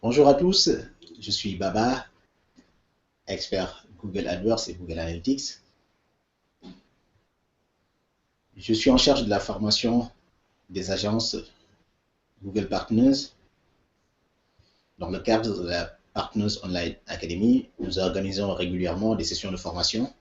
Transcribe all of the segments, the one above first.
Bonjour à tous, je suis Baba, expert Google AdWords et Google Analytics. Je suis en charge de la formation des agences Google Partners. Dans le cadre de la Partners Online Academy, nous organisons régulièrement des sessions de formation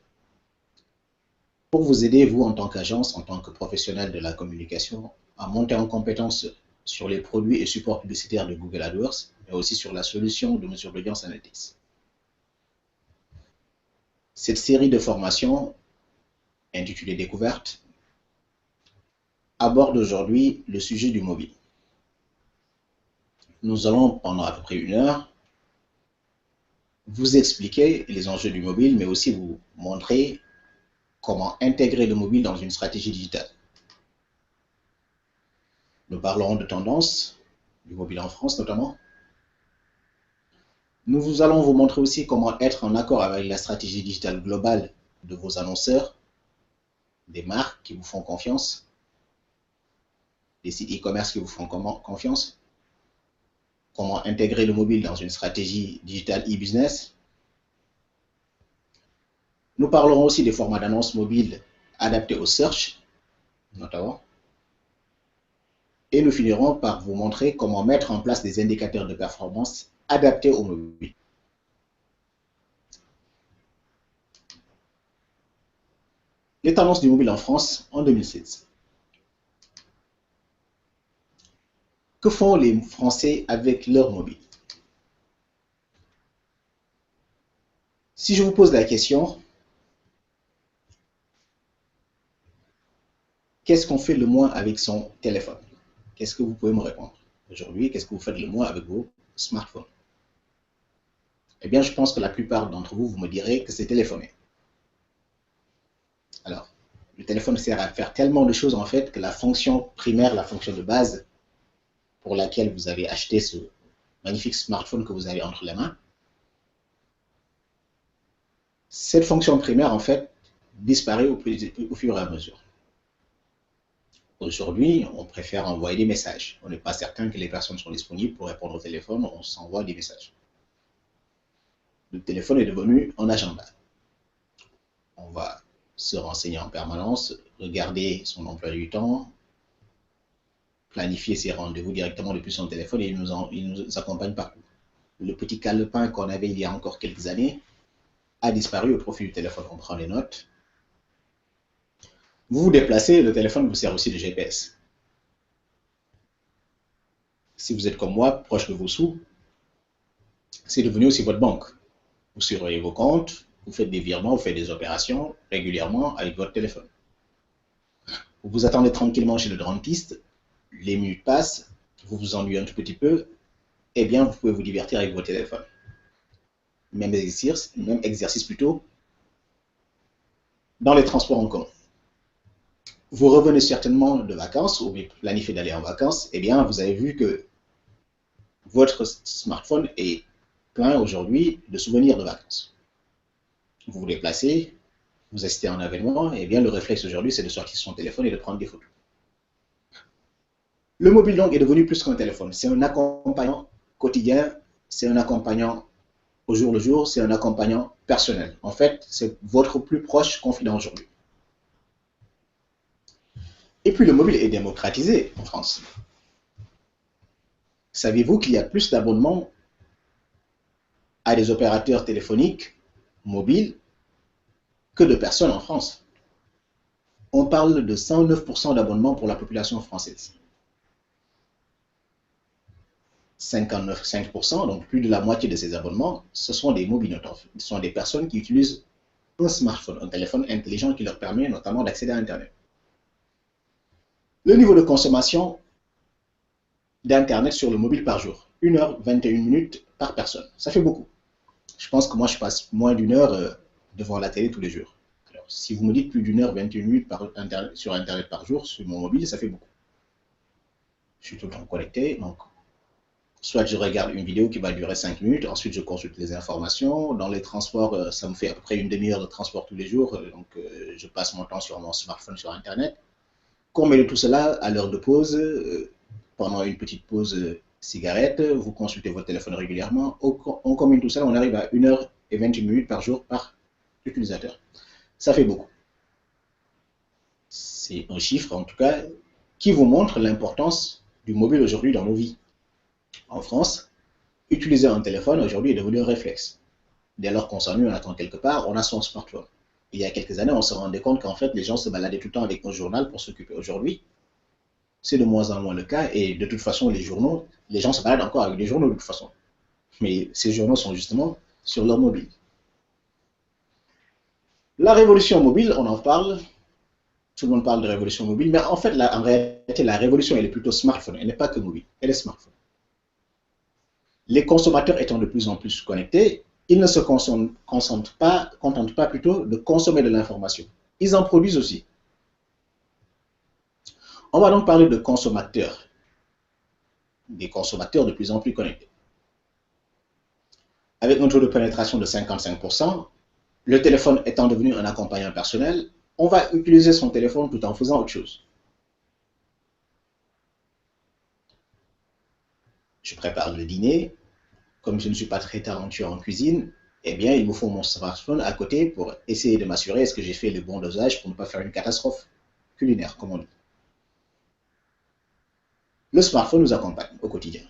pour vous aider, vous en tant qu'agence, en tant que professionnel de la communication, à monter en compétence sur les produits et supports publicitaires de Google AdWords, mais aussi sur la solution de mesure d'audience Analytics. Cette série de formations, intitulée Découverte, aborde aujourd'hui le sujet du mobile. Nous allons, pendant à peu près 1 heure, vous expliquer les enjeux du mobile, mais aussi vous montrer comment intégrer le mobile dans une stratégie digitale. Nous parlerons de tendances, du mobile en France notamment. Nous allons vous montrer aussi comment être en accord avec la stratégie digitale globale de vos annonceurs, des marques qui vous font confiance, des sites e-commerce qui vous font confiance, comment intégrer le mobile dans une stratégie digitale e-business. Nous parlerons aussi des formats d'annonces mobiles adaptés au search, notamment. Et nous finirons par vous montrer comment mettre en place des indicateurs de performance adaptés au mobile. Les tendances du mobile en France en 2016. Que font les Français avec leur mobile? Si je vous pose la question, qu'est-ce qu'on fait le moins avec son téléphone? Qu'est-ce que vous pouvez me répondre? Aujourd'hui, qu'est-ce que vous faites le moins avec vos smartphones? Eh bien, je pense que la plupart d'entre vous, vous me direz que c'est téléphoner. Alors, le téléphone sert à faire tellement de choses en fait que la fonction primaire, la fonction de base pour laquelle vous avez acheté ce magnifique smartphone que vous avez entre les mains, cette fonction primaire en fait disparaît au fur et à mesure. Aujourd'hui, on préfère envoyer des messages. On n'est pas certain que les personnes sont disponibles pour répondre au téléphone, on s'envoie des messages. Le téléphone est devenu un agenda. On va se renseigner en permanence, regarder son emploi du temps, planifier ses rendez-vous directement depuis son téléphone et il nous accompagne partout. Le petit calepin qu'on avait il y a encore quelques années a disparu au profit du téléphone. On prend les notes. Vous vous déplacez, le téléphone vous sert aussi de GPS. Si vous êtes comme moi, proche de vos sous, c'est devenu aussi votre banque. Vous surveillez vos comptes, vous faites des virements, vous faites des opérations régulièrement avec votre téléphone. Vous vous attendez tranquillement chez le dentiste, les minutes passent, vous vous ennuyez un tout petit peu, eh bien vous pouvez vous divertir avec votre téléphone. Même exercice plutôt, dans les transports en commun. Vous revenez certainement de vacances ou planifiez d'aller en vacances, eh bien vous avez vu que votre smartphone est plein aujourd'hui de souvenirs de vacances. Vous vous déplacez, vous assistez à un événement, et bien le réflexe aujourd'hui, c'est de sortir son téléphone et de prendre des photos. Le mobile donc est devenu plus qu'un téléphone. C'est un accompagnant quotidien, c'est un accompagnant au jour le jour, c'est un accompagnant personnel. En fait, c'est votre plus proche confident aujourd'hui. Et puis le mobile est démocratisé en France. Savez-vous qu'il y a plus d'abonnements à des opérateurs téléphoniques mobiles que de personnes en France? On parle de 109% d'abonnements pour la population française. 59,5%, donc plus de la moitié de ces abonnements, ce sont des mobiles, ce sont des personnes qui utilisent un smartphone, un téléphone intelligent qui leur permet notamment d'accéder à Internet. Le niveau de consommation d'Internet sur le mobile par jour, 1h21 minutes par personne, ça fait beaucoup. Je pense que moi je passe moins d'1 heure devant la télé tous les jours. Alors, si vous me dites plus d'1h21 minutes sur Internet par jour, sur mon mobile, ça fait beaucoup. Je suis tout le temps connecté, donc soit je regarde une vidéo qui va durer 5 minutes, ensuite je consulte les informations. Dans les transports, ça me fait à peu près une demi-heure de transport tous les jours, donc je passe mon temps sur mon smartphone, sur Internet. Qu'on met tout cela à l'heure de pause, pendant une petite pause cigarette, vous consultez votre téléphone régulièrement. On combine tout ça, on arrive à 1h28 par jour par utilisateur. Ça fait beaucoup. C'est un chiffre, en tout cas, qui vous montre l'importance du mobile aujourd'hui dans nos vies. En France, utiliser un téléphone aujourd'hui est devenu un réflexe. Dès lors qu'on s'ennuie, on attend quelque part, on a son smartphone. Il y a quelques années, on se rendait compte qu'en fait, les gens se baladaient tout le temps avec un journal pour s'occuper. Aujourd'hui, c'est de moins en moins le cas et de toute façon, les journaux, les gens se baladent encore avec des journaux de toute façon. Mais ces journaux sont justement sur leur mobile. La révolution mobile, on en parle, tout le monde parle de révolution mobile, mais en fait, en réalité, la révolution, elle est plutôt smartphone, elle n'est pas que mobile, elle est smartphone. Les consommateurs étant de plus en plus connectés, ils ne se contentent pas plutôt de consommer de l'information. Ils en produisent aussi. On va donc parler de consommateurs, des consommateurs de plus en plus connectés. Avec un taux de pénétration de 55%, le téléphone étant devenu un accompagnant personnel, on va utiliser son téléphone tout en faisant autre chose. Je prépare le dîner. Comme je ne suis pas très talentueux en cuisine, eh bien, il me faut mon smartphone à côté pour essayer de m'assurer est-ce que j'ai fait le bon dosage pour ne pas faire une catastrophe culinaire, comme on dit. Le smartphone nous accompagne au quotidien.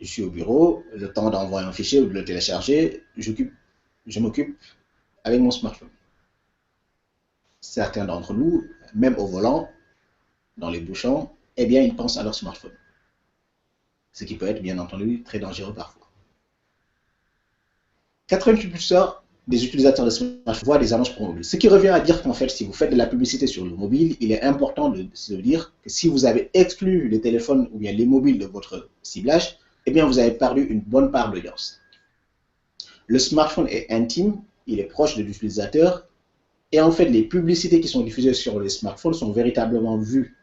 Je suis au bureau, le temps d'envoyer un fichier ou de le télécharger, je m'occupe avec mon smartphone. Certains d'entre nous, même au volant, dans les bouchons, eh bien, ils pensent à leur smartphone. Ce qui peut être, bien entendu, très dangereux parfois. 88% des utilisateurs de smartphones voient des annonces pour mobile. Ce qui revient à dire qu'en fait, si vous faites de la publicité sur le mobile, il est important de se dire que si vous avez exclu les téléphones ou bien les mobiles de votre ciblage, eh bien, vous avez perdu une bonne part d'audience. Le smartphone est intime, il est proche de l'utilisateur, et en fait, les publicités qui sont diffusées sur les smartphones sont véritablement vues,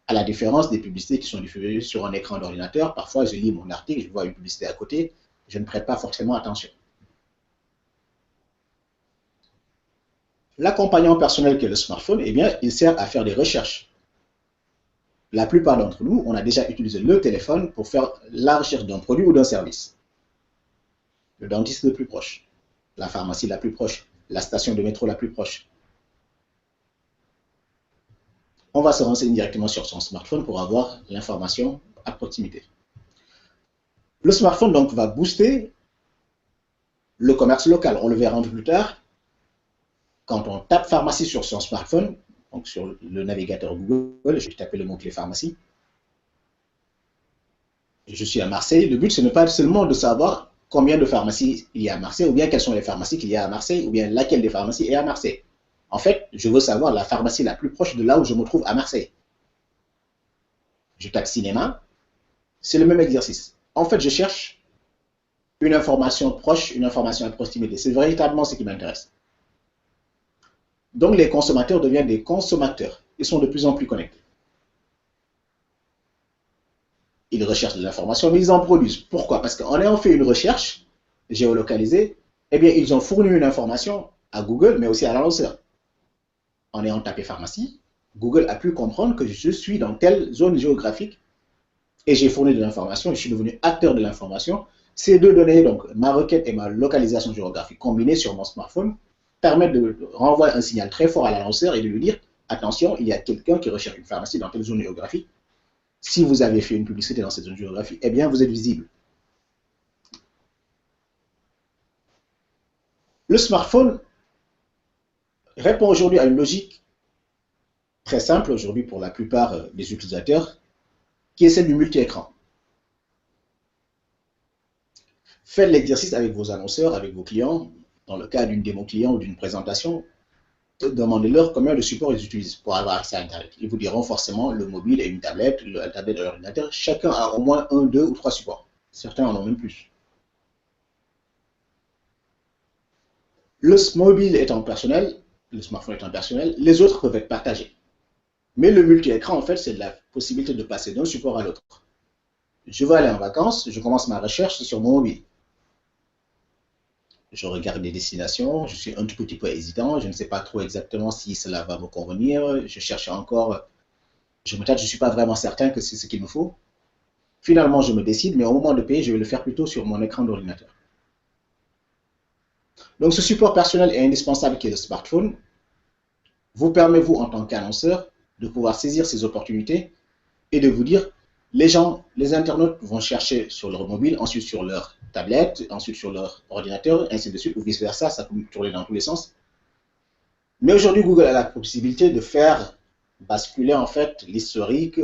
à la différence des publicités qui sont diffusées sur un écran d'ordinateur. Parfois, je lis mon article, je vois une publicité à côté, je ne prête pas forcément attention. L'accompagnant personnel qu'est le smartphone, eh bien, il sert à faire des recherches. La plupart d'entre nous, on a déjà utilisé le téléphone pour faire la recherche d'un produit ou d'un service. Le dentiste le plus proche, la pharmacie la plus proche, la station de métro la plus proche. On va se renseigner directement sur son smartphone pour avoir l'information à proximité. Le smartphone donc va booster le commerce local. On le verra un peu plus tard. Quand on tape pharmacie sur son smartphone, donc sur le navigateur Google, je vais taper le mot-clé pharmacie. Je suis à Marseille. Le but, ce n'est pas seulement de savoir combien de pharmacies il y a à Marseille, ou bien quelles sont les pharmacies qu'il y a à Marseille, ou bien laquelle des pharmacies est à Marseille. En fait, je veux savoir la pharmacie la plus proche de là où je me trouve à Marseille. Je tape cinéma, c'est le même exercice. En fait, je cherche une information proche, une information à proximité. C'est véritablement ce qui m'intéresse. Donc, les consommateurs deviennent des consommateurs. Ils sont de plus en plus connectés. Ils recherchent de l'information, mais ils en produisent. Pourquoi? Parce qu'en ayant fait une recherche géolocalisée, eh bien, ils ont fourni une information à Google, mais aussi à l'annonceur. En ayant tapé pharmacie, Google a pu comprendre que je suis dans telle zone géographique et j'ai fourni de l'information, je suis devenu acteur de l'information. Ces deux données, donc ma requête et ma localisation géographique combinées sur mon smartphone, permettent de renvoyer un signal très fort à l'annonceur et de lui dire attention, il y a quelqu'un qui recherche une pharmacie dans telle zone géographique. Si vous avez fait une publicité dans cette zone géographique, eh bien, vous êtes visible. Le smartphone répond aujourd'hui à une logique très simple aujourd'hui pour la plupart des utilisateurs, qui est celle du multi-écran. Faites l'exercice avec vos annonceurs, avec vos clients, dans le cas d'une démo client ou d'une présentation, demandez-leur combien de supports ils utilisent pour avoir accès à Internet. Ils vous diront forcément le mobile et une tablette, la tablette et l'ordinateur. Chacun a au moins 1, 2 ou 3 supports. Certains en ont même plus. Le mobile étant personnel, le smartphone étant personnel, les autres peuvent être partagés. Mais le multi-écran, en fait, c'est la possibilité de passer d'un support à l'autre. Je veux aller en vacances, je commence ma recherche sur mon mobile. Je regarde des destinations, je suis un tout petit peu hésitant, je ne sais pas trop exactement si cela va me convenir, je cherche encore, je me tâte, je ne suis pas vraiment certain que c'est ce qu'il me faut. Finalement, je me décide, mais au moment de payer, je vais le faire plutôt sur mon écran d'ordinateur. Donc, ce support personnel et indispensable qui est le smartphone vous permet, vous, en tant qu'annonceur, de pouvoir saisir ces opportunités et de vous dire, les gens, les internautes vont chercher sur leur mobile, ensuite sur leur tablette, ensuite sur leur ordinateur, ainsi de suite, ou vice-versa, ça peut tourner dans tous les sens. Mais aujourd'hui, Google a la possibilité de faire basculer en fait l'historique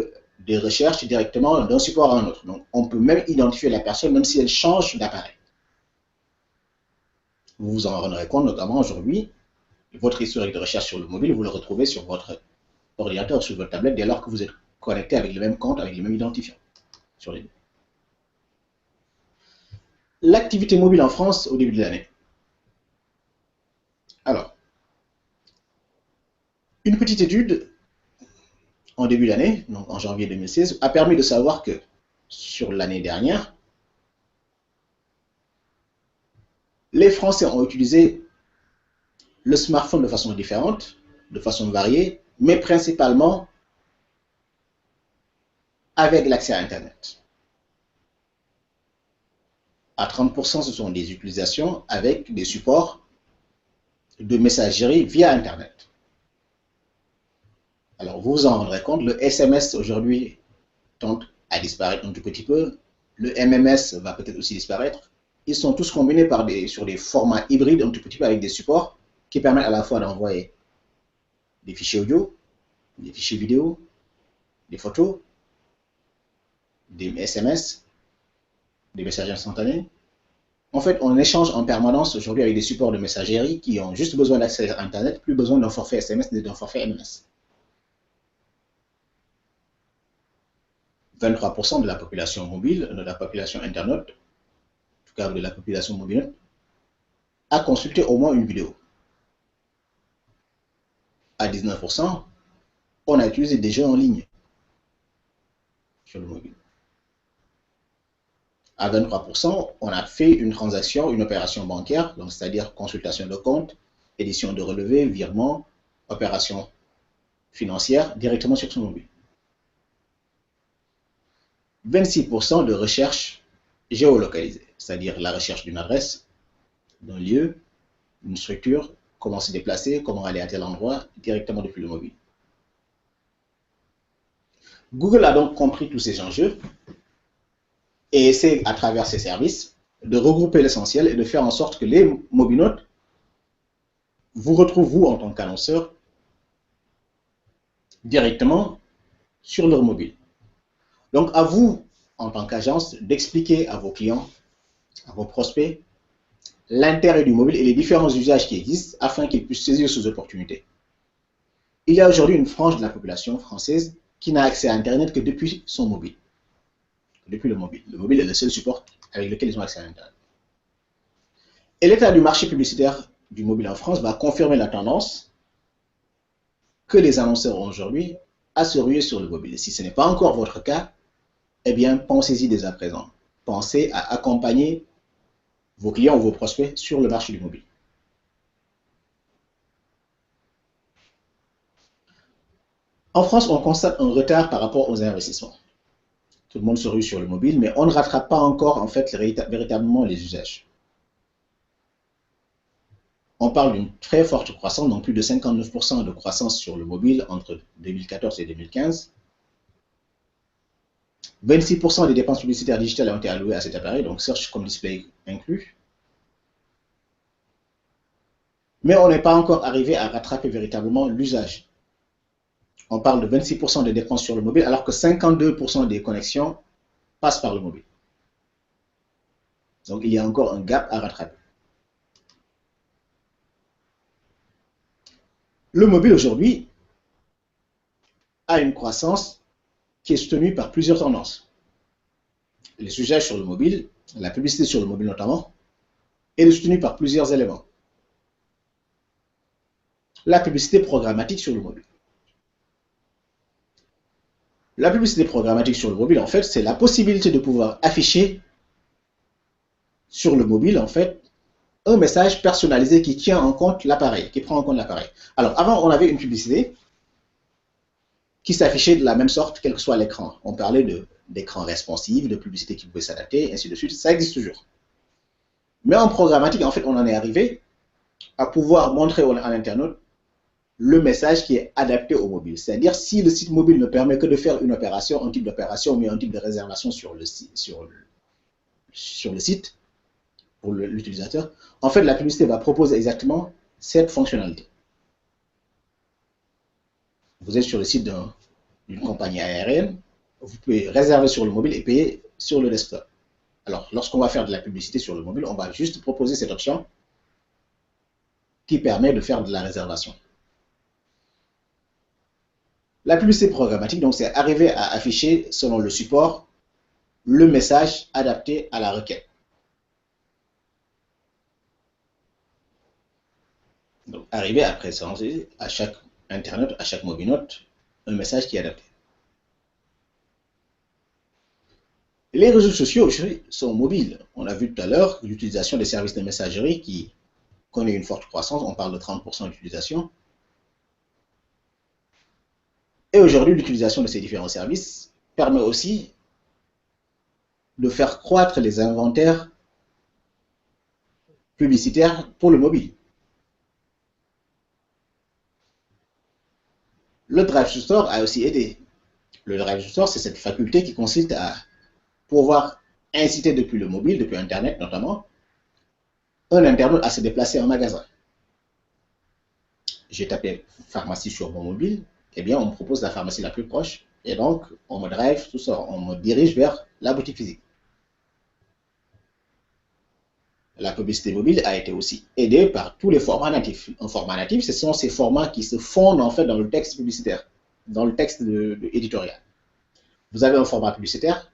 des recherches directement d'un support à un autre. Donc, on peut même identifier la personne, même si elle change d'appareil. Vous vous en rendrez compte, notamment aujourd'hui, votre historique de recherche sur le mobile, vous le retrouvez sur votre ordinateur, sur votre tablette, dès lors que vous êtes connecté avec le même compte, avec le même identifiant sur les deux. L'activité mobile en France au début de l'année. Alors, une petite étude en début d'année, donc en janvier 2016, a permis de savoir que sur l'année dernière, les Français ont utilisé le smartphone de façon différente, de façon variée, mais principalement avec l'accès à Internet. À 30%, ce sont des utilisations avec des supports de messagerie via Internet. Alors, vous vous en rendrez compte, le SMS aujourd'hui tend à disparaître un tout petit peu. Le MMS va peut-être aussi disparaître. Ils sont tous combinés sur des formats hybrides un tout petit peu avec des supports qui permettent à la fois d'envoyer des fichiers audio, des fichiers vidéo, des photos, des SMS, des messages instantanés. En fait, on échange en permanence aujourd'hui avec des supports de messagerie qui ont juste besoin d'accès à Internet, plus besoin d'un forfait SMS ni d'un forfait MMS. 23% de la population mobile, de la population internaute, en tout cas de la population mobile, a consulté au moins une vidéo. À 19%, on a utilisé des jeux en ligne sur le mobile. À 23%, on a fait une transaction, une opération bancaire, c'est-à-dire consultation de compte, édition de relevé, virement, opération financière directement sur son mobile. 26% de recherche géolocalisée, c'est-à-dire la recherche d'une adresse, d'un lieu, d'une structure, comment se déplacer, comment aller à tel endroit, directement depuis le mobile. Google a donc compris tous ces enjeux et essaie, à travers ses services, de regrouper l'essentiel et de faire en sorte que les mobinautes vous retrouvent, vous, en tant qu'annonceur, directement sur leur mobile. Donc, à vous, en tant qu'agence, d'expliquer à vos clients, à vos prospects, l'intérêt du mobile et les différents usages qui existent afin qu'ils puissent saisir ces opportunités. Il y a aujourd'hui une frange de la population française qui n'a accès à Internet que depuis son mobile. Depuis le mobile. Le mobile est le seul support avec lequel ils ont accès à Internet. Et l'état du marché publicitaire du mobile en France va confirmer la tendance que les annonceurs ont aujourd'hui à se ruer sur le mobile. Si ce n'est pas encore votre cas, eh bien, pensez-y dès à présent. Pensez à accompagner vos clients ou vos prospects sur le marché du mobile. En France, on constate un retard par rapport aux investissements. Tout le monde se rue sur le mobile, mais on ne rattrape pas encore en fait véritablement les usages. On parle d'une très forte croissance, donc plus de 59% de croissance sur le mobile entre 2014 et 2015. 26% des dépenses publicitaires digitales ont été allouées à cet appareil, donc search comme display inclus. Mais on n'est pas encore arrivé à rattraper véritablement l'usage. On parle de 26% des dépenses sur le mobile, alors que 52% des connexions passent par le mobile. Donc il y a encore un gap à rattraper. Le mobile aujourd'hui a une croissance qui est soutenue par plusieurs tendances. Les usages sur le mobile, la publicité sur le mobile notamment, est soutenue par plusieurs éléments. La publicité programmatique sur le mobile. La publicité programmatique sur le mobile, en fait, c'est la possibilité de pouvoir afficher sur le mobile, en fait, un message personnalisé qui tient en compte l'appareil, qui prend en compte l'appareil. Alors, avant, on avait une publicité qui s'affichait de la même sorte, quel que soit l'écran. On parlait d'écran responsive, de publicité qui pouvait s'adapter, ainsi de suite. Ça existe toujours. Mais en programmatique, en fait, on en est arrivé à pouvoir montrer à l'internaute le message qui est adapté au mobile. C'est-à-dire, si le site mobile ne permet que de faire une opération, un type d'opération, mais un type de réservation sur le site, pour l'utilisateur, en fait, la publicité va proposer exactement cette fonctionnalité. Vous êtes sur le site d'une compagnie aérienne, vous pouvez réserver sur le mobile et payer sur le desktop. Alors, lorsqu'on va faire de la publicité sur le mobile, on va juste proposer cette option qui permet de faire de la réservation. La publicité programmatique, donc, c'est arriver à afficher, selon le support, le message adapté à la requête. Donc, arriver à présenter à chaque internaute, à chaque mobinote, un message qui est adapté. Les réseaux sociaux sont mobiles. On a vu tout à l'heure l'utilisation des services de messagerie qui connaît une forte croissance. On parle de 30% d'utilisation. Et aujourd'hui, l'utilisation de ces différents services permet aussi de faire croître les inventaires publicitaires pour le mobile. Le Drive to Store a aussi aidé. Le Drive to Store, c'est cette faculté qui consiste à pouvoir inciter depuis le mobile, depuis Internet notamment, un internaute à se déplacer en magasin. J'ai tapé pharmacie sur mon mobile, eh bien on me propose la pharmacie la plus proche, et donc on me drive tout ça, on me dirige vers la boutique physique. La publicité mobile a été aussi aidée par tous les formats natifs. Un format natif, ce sont ces formats qui se fondent en fait dans le texte publicitaire, dans le texte éditorial. Vous avez un format publicitaire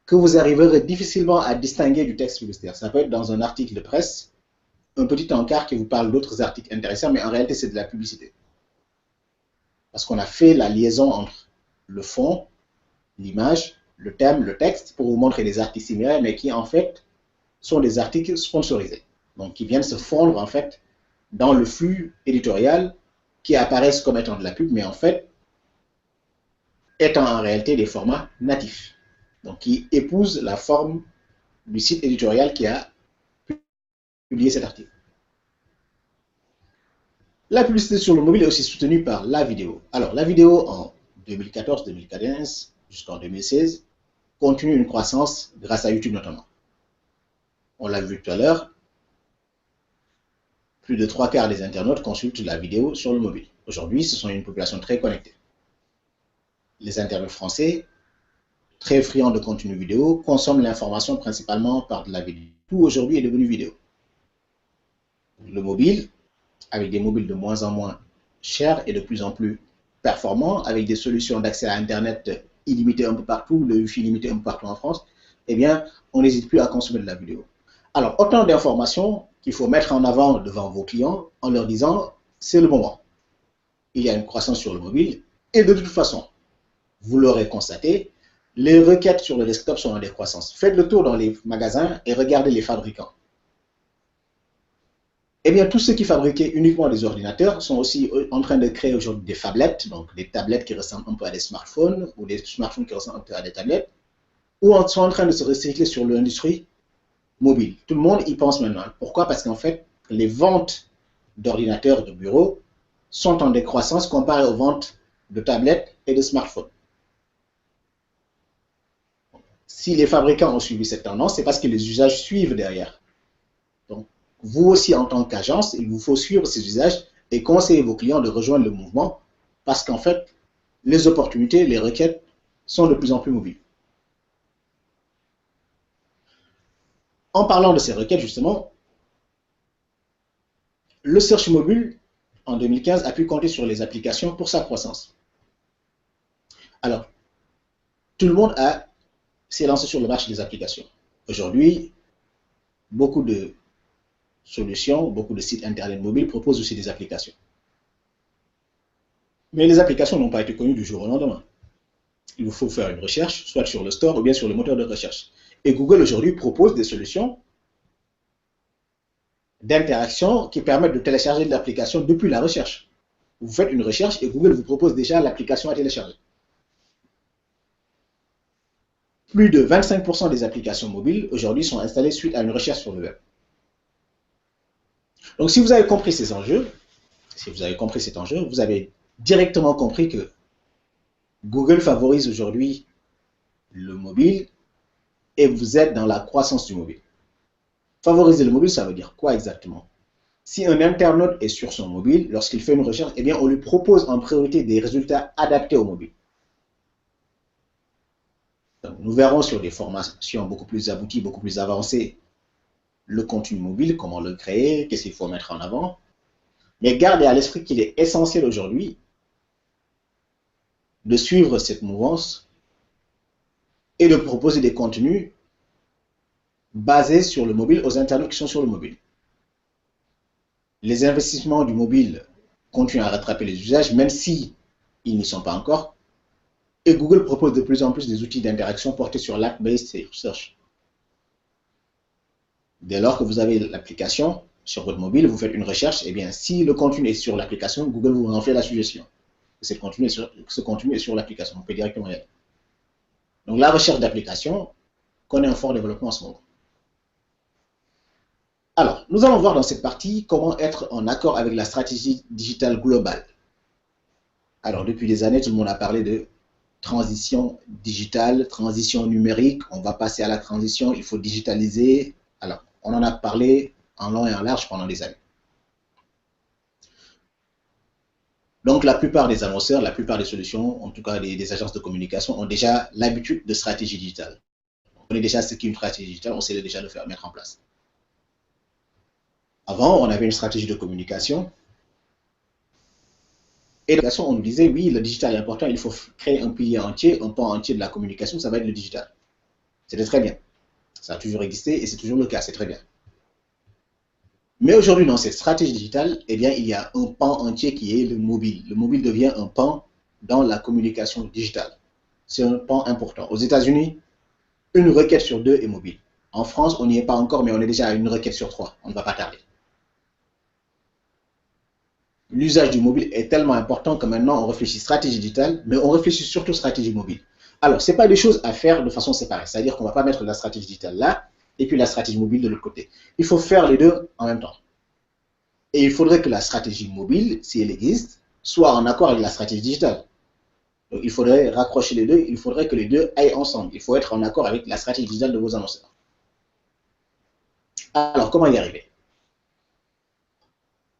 que vous arriverez difficilement à distinguer du texte publicitaire. Ça peut être dans un article de presse, un petit encart qui vous parle d'autres articles intéressants, mais en réalité, c'est de la publicité. Parce qu'on a fait la liaison entre le fond, l'image, le thème, le texte, pour vous montrer des articles similaires, mais qui, en fait, sont des articles sponsorisés. Donc, qui viennent se fondre, en fait, dans le flux éditorial, qui apparaissent comme étant de la pub, mais en fait, étant en réalité des formats natifs. Donc, qui épousent la forme du site éditorial qui a publié cet article. La publicité sur le mobile est aussi soutenue par la vidéo. Alors, la vidéo en 2014, 2015, jusqu'en 2016, continue une croissance grâce à YouTube notamment. On l'a vu tout à l'heure, plus de 3/4 des internautes consultent la vidéo sur le mobile. Aujourd'hui, ce sont une population très connectée. Les internautes français, très friands de contenu vidéo, consomment l'information principalement par de la vidéo. Tout aujourd'hui est devenu vidéo. Le mobile, avec des mobiles de moins en moins chers et de plus en plus performants, avec des solutions d'accès à Internet illimitées un peu partout, le Wi-Fi limité un peu partout en France, eh bien, on n'hésite plus à consommer de la vidéo. Alors, autant d'informations qu'il faut mettre en avant devant vos clients en leur disant, c'est le moment. Il y a une croissance sur le mobile et de toute façon, vous l'aurez constaté, les requêtes sur le desktop sont en décroissance. Faites le tour dans les magasins et regardez les fabricants. Eh bien, tous ceux qui fabriquaient uniquement des ordinateurs sont aussi en train de créer aujourd'hui des phablettes, donc des tablettes qui ressemblent un peu à des smartphones, ou des smartphones qui ressemblent un peu à des tablettes, ou sont en train de se recycler sur l'industrie mobile. Tout le monde y pense maintenant. Pourquoi? Parce qu'en fait, les ventes d'ordinateurs de bureau sont en décroissance comparées aux ventes de tablettes et de smartphones. Si les fabricants ont suivi cette tendance, c'est parce que les usages suivent derrière. Donc, vous aussi, en tant qu'agence, il vous faut suivre ces usages et conseiller vos clients de rejoindre le mouvement parce qu'en fait, les opportunités, les requêtes sont de plus en plus mobiles. En parlant de ces requêtes, justement, le search mobile, en 2015, a pu compter sur les applications pour sa croissance. Alors, tout le monde s'est lancé sur le marché des applications. Aujourd'hui, beaucoup de solutions, beaucoup de sites internet mobiles proposent aussi des applications. Mais les applications n'ont pas été connues du jour au lendemain. Il vous faut faire une recherche, soit sur le store ou bien sur le moteur de recherche. Et Google aujourd'hui propose des solutions d'interaction qui permettent de télécharger de l'application depuis la recherche. Vous faites une recherche et Google vous propose déjà l'application à télécharger. plus de 25% des applications mobiles aujourd'hui sont installées suite à une recherche sur le web. Donc, si vous avez compris ces enjeux, si vous avez compris cet enjeu, vous avez directement compris que Google favorise aujourd'hui le mobile et vous êtes dans la croissance du mobile. Favoriser le mobile, ça veut dire quoi exactement? Si un internaute est sur son mobile, lorsqu'il fait une recherche, eh bien, on lui propose en priorité des résultats adaptés au mobile. Donc, nous verrons sur des formations beaucoup plus abouties, beaucoup plus avancées, le contenu mobile, comment le créer, qu'est-ce qu'il faut mettre en avant. Mais gardez à l'esprit qu'il est essentiel aujourd'hui de suivre cette mouvance et de proposer des contenus basés sur le mobile aux internautes qui sont sur le mobile. Les investissements du mobile continuent à rattraper les usages, même si ils n'y sont pas encore. Et Google propose de plus en plus des outils d'interaction portés sur l'App-Based Search. Dès lors que vous avez l'application sur votre mobile, vous faites une recherche, et bien si le contenu est sur l'application, Google vous en fait la suggestion. Ce contenu est sur l'application, on peut directement y aller. Donc la recherche d'application connaît un fort développement en ce moment. Alors, nous allons voir dans cette partie comment être en accord avec la stratégie digitale globale. Alors, depuis des années, tout le monde a parlé de transition digitale, transition numérique, on va passer à la transition, il faut digitaliser. Alors, on en a parlé en long et en large pendant des années. Donc, la plupart des annonceurs, la plupart des solutions, en tout cas des agences de communication, ont déjà l'habitude de stratégie digitale. On connaît déjà ce qu'est une stratégie digitale, on sait déjà le faire mettre en place. Avant, on avait une stratégie de communication. Et de toute façon, on nous disait, oui, le digital est important, il faut créer un pilier entier, un pan entier de la communication, ça va être le digital. C'était très bien. Ça a toujours existé et c'est toujours le cas, c'est très bien. Mais aujourd'hui, dans cette stratégie digitale, eh bien, il y a un pan entier qui est le mobile. Le mobile devient un pan dans la communication digitale. C'est un pan important. Aux États-Unis, une requête sur 2 est mobile. En France, on n'y est pas encore, mais on est déjà à une requête sur 3. On ne va pas tarder. L'usage du mobile est tellement important que maintenant on réfléchit stratégie digitale, mais on réfléchit surtout stratégie mobile. Alors, ce n'est pas des choses à faire de façon séparée. C'est-à-dire qu'on ne va pas mettre la stratégie digitale là et puis la stratégie mobile de l'autre côté. Il faut faire les deux en même temps. Et il faudrait que la stratégie mobile, si elle existe, soit en accord avec la stratégie digitale. Donc, il faudrait raccrocher les deux. Il faudrait que les deux aillent ensemble. Il faut être en accord avec la stratégie digitale de vos annonceurs. Alors, comment y arriver?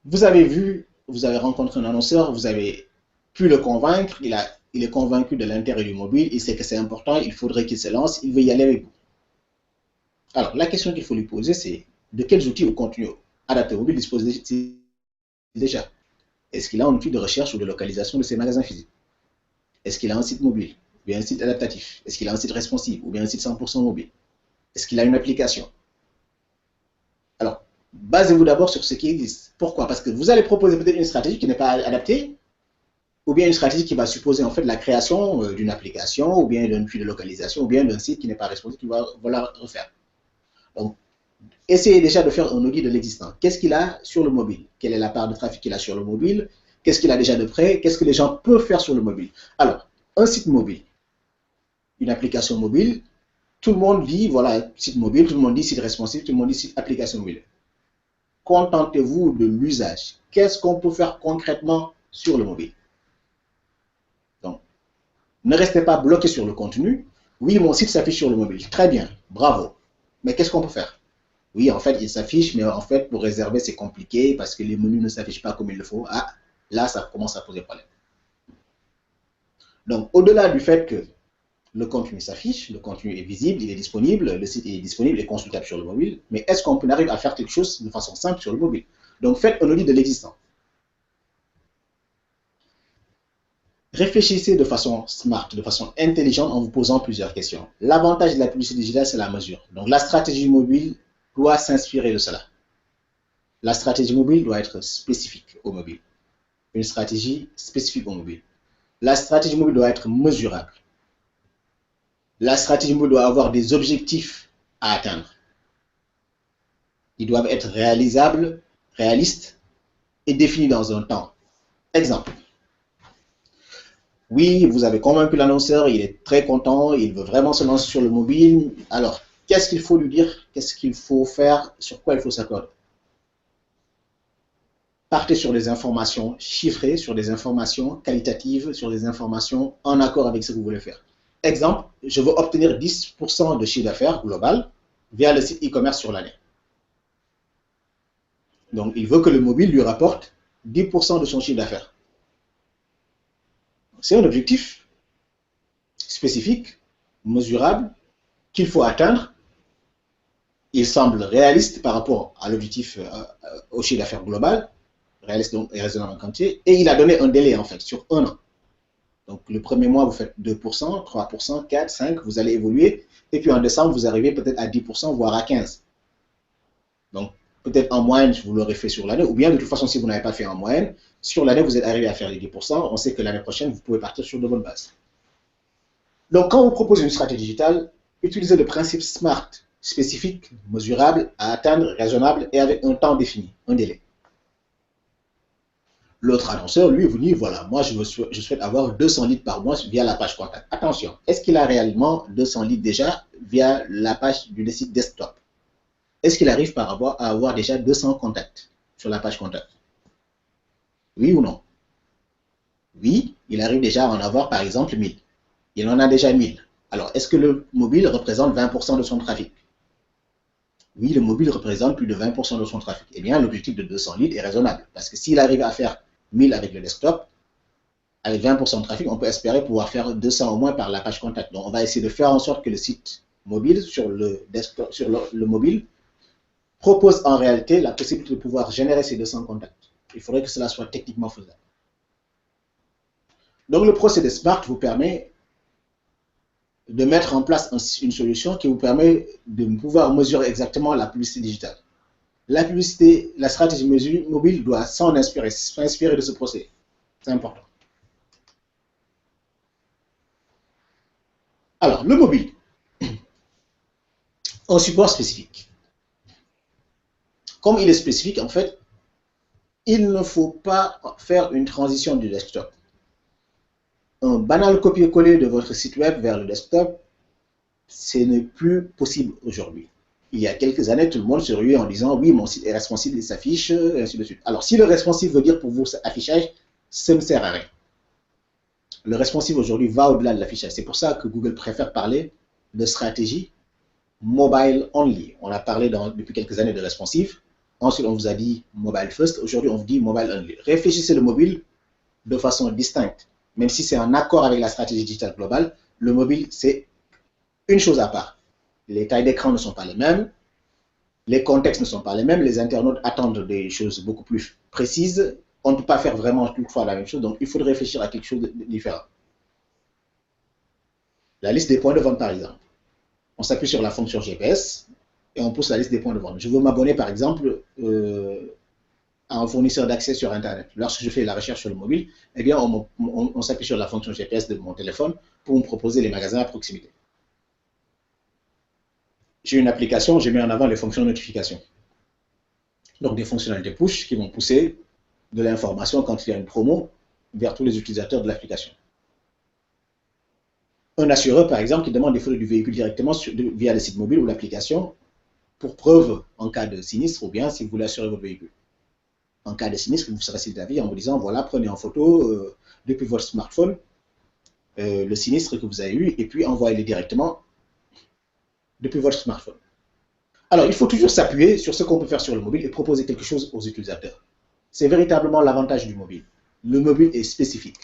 Vous avez vu, vous avez rencontré un annonceur, vous avez pu le convaincre, il est convaincu de l'intérêt du mobile, il sait que c'est important, il faudrait qu'il se lance, il veut y aller avec vous. Alors, la question qu'il faut lui poser, c'est de quels outils ou contenus adaptés au mobile dispose-t-il déjà? Est-ce qu'il a un outil de recherche ou de localisation de ses magasins physiques? Est-ce qu'il a un site mobile ou bien un site adaptatif? Est-ce qu'il a un site responsive ou bien un site 100% mobile? Est-ce qu'il a une application? Alors, basez-vous d'abord sur ce qui existe. Pourquoi? Parce que vous allez proposer peut-être une stratégie qui n'est pas adaptée, ou bien une stratégie qui va supposer en fait la création d'une application, ou bien d'un outil de localisation, ou bien d'un site qui n'est pas responsive, qui va la refaire. Donc, essayez déjà de faire un audit de l'existant. Qu'est-ce qu'il a sur le mobile? Quelle est la part de trafic qu'il a sur le mobile? Qu'est-ce qu'il a déjà de prêt? Qu'est-ce que les gens peuvent faire sur le mobile? Alors, un site mobile, une application mobile, tout le monde dit, voilà, site mobile, tout le monde dit site responsive, tout le monde dit site application mobile. Contentez-vous de l'usage. Qu'est-ce qu'on peut faire concrètement sur le mobile? Donc, ne restez pas bloqué sur le contenu. Oui, mon site s'affiche sur le mobile. Très bien, bravo. Mais qu'est-ce qu'on peut faire? Oui, en fait, il s'affiche, mais en fait, pour réserver, c'est compliqué parce que les menus ne s'affichent pas comme il le faut. Ah, là, ça commence à poser problème. Donc, au-delà du fait que le contenu s'affiche, le contenu est visible, il est disponible, le site est disponible et consultable sur le mobile, mais est-ce qu'on arrive à faire quelque chose de façon simple sur le mobile? Donc, faites un audit de l'existant. Réfléchissez de façon smart, de façon intelligente en vous posant plusieurs questions. L'avantage de la publicité digitale, c'est la mesure. Donc, la stratégie mobile doit s'inspirer de cela. La stratégie mobile doit être spécifique au mobile. Une stratégie spécifique au mobile. La stratégie mobile doit être mesurable. La stratégie mobile doit avoir des objectifs à atteindre. Ils doivent être réalisables, réalistes et définis dans un temps. Exemple. Oui, vous avez convaincu l'annonceur, il est très content, il veut vraiment se lancer sur le mobile. Alors, qu'est-ce qu'il faut lui dire? Qu'est-ce qu'il faut faire? Sur quoi il faut s'accorder? Partez sur des informations chiffrées, sur des informations qualitatives, sur des informations en accord avec ce que vous voulez faire. Exemple, je veux obtenir 10% de chiffre d'affaires global via le site e-commerce sur l'année. Donc, il veut que le mobile lui rapporte 10% de son chiffre d'affaires. C'est un objectif spécifique, mesurable, qu'il faut atteindre. Il semble réaliste par rapport à l'objectif au chiffre d'affaires global, réaliste donc et raisonnable en quantité, et il a donné un délai en fait sur un an. Donc le premier mois, vous faites 2%, 3%, 4, 5, vous allez évoluer, et puis en décembre, vous arrivez peut-être à 10%, voire à 15%. Donc peut-être en moyenne, vous l'aurez fait sur l'année, ou bien de toute façon, si vous n'avez pas fait en moyenne, sur l'année, vous êtes arrivé à faire les 10%, on sait que l'année prochaine, vous pouvez partir sur de bonnes bases. Donc quand on vous propose une stratégie digitale, utilisez le principe SMART, spécifique, mesurable, à atteindre, raisonnable et avec un temps défini, un délai. L'autre annonceur, lui, vous dit, voilà, moi, je souhaite avoir 200 leads par mois via la page contact. Attention, est-ce qu'il a réellement 200 leads déjà via la page du site desktop? Est-ce qu'il arrive à avoir déjà 200 contacts sur la page contact? Oui ou non? Oui, il arrive déjà à en avoir, par exemple, 1000. Il en a déjà 1000. Alors, est-ce que le mobile représente 20% de son trafic? Oui, le mobile représente plus de 20% de son trafic. Eh bien, l'objectif de 200 leads est raisonnable. Parce que s'il arrive à faire 1000 avec le desktop, avec 20% de trafic, on peut espérer pouvoir faire 200 au moins par la page contact. Donc, on va essayer de faire en sorte que le site mobile, sur le desktop, sur le mobile, propose en réalité la possibilité de pouvoir générer ces 200 contacts. Il faudrait que cela soit techniquement faisable. Donc, le procédé SMART vous permet de mettre en place une solution qui vous permet de pouvoir mesurer exactement la publicité digitale. La publicité, la stratégie mobile doit s'inspirer de ce procédé. C'est important. Alors, le mobile, un support spécifique. Comme il est spécifique, en fait, il ne faut pas faire une transition du desktop. Un banal copier-coller de votre site web vers le desktop, ce n'est plus possible aujourd'hui. Il y a quelques années, tout le monde se ruait en disant « Oui, mon site est responsive, il s'affiche, et ainsi de suite. » Alors, si le responsive veut dire pour vous affichage, ça ne sert à rien. Le responsive aujourd'hui va au-delà de l'affichage. C'est pour ça que Google préfère parler de stratégie mobile only. On a parlé depuis quelques années de responsive. Ensuite, on vous a dit mobile first. Aujourd'hui, on vous dit mobile only. Réfléchissez le mobile de façon distincte. Même si c'est en accord avec la stratégie digitale globale, le mobile, c'est une chose à part. Les tailles d'écran ne sont pas les mêmes. Les contextes ne sont pas les mêmes. Les internautes attendent des choses beaucoup plus précises. On ne peut pas faire vraiment toutefois la même chose. Donc, il faut réfléchir à quelque chose de différent. La liste des points de vente, par exemple. On s'appuie sur la fonction GPS et on pousse la liste des points de vente. Je veux m'abonner, par exemple, à un fournisseur d'accès sur Internet. Lorsque je fais la recherche sur le mobile, eh bien, on s'appuie sur la fonction GPS de mon téléphone pour me proposer les magasins à proximité. J'ai une application, je mets en avant les fonctions de notification. Donc, des fonctionnalités push qui vont pousser de l'information quand il y a une promo vers tous les utilisateurs de l'application. Un assureur, par exemple, qui demande des photos du véhicule directement via le site mobile ou l'application pour preuve en cas de sinistre ou bien si vous voulez assurer votre véhicule. En cas de sinistre, vous facilitez la vie en vous disant, voilà, prenez en photo depuis votre smartphone le sinistre que vous avez eu et puis envoyez-le directement depuis votre smartphone. Alors, il faut toujours s'appuyer sur ce qu'on peut faire sur le mobile et proposer quelque chose aux utilisateurs. C'est véritablement l'avantage du mobile. Le mobile est spécifique.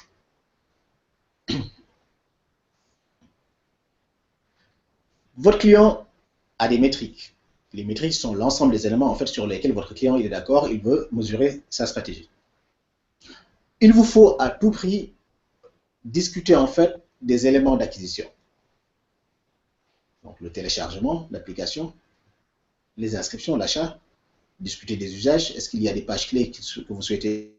Votre client a des métriques. Les métriques sont l'ensemble des éléments en fait, sur lesquels votre client est d'accord, il veut mesurer sa stratégie. Il vous faut à tout prix discuter en fait des éléments d'acquisition. Donc le téléchargement, l'application, les inscriptions, l'achat, discuter des usages. Est-ce qu'il y a des pages clés que vous souhaitez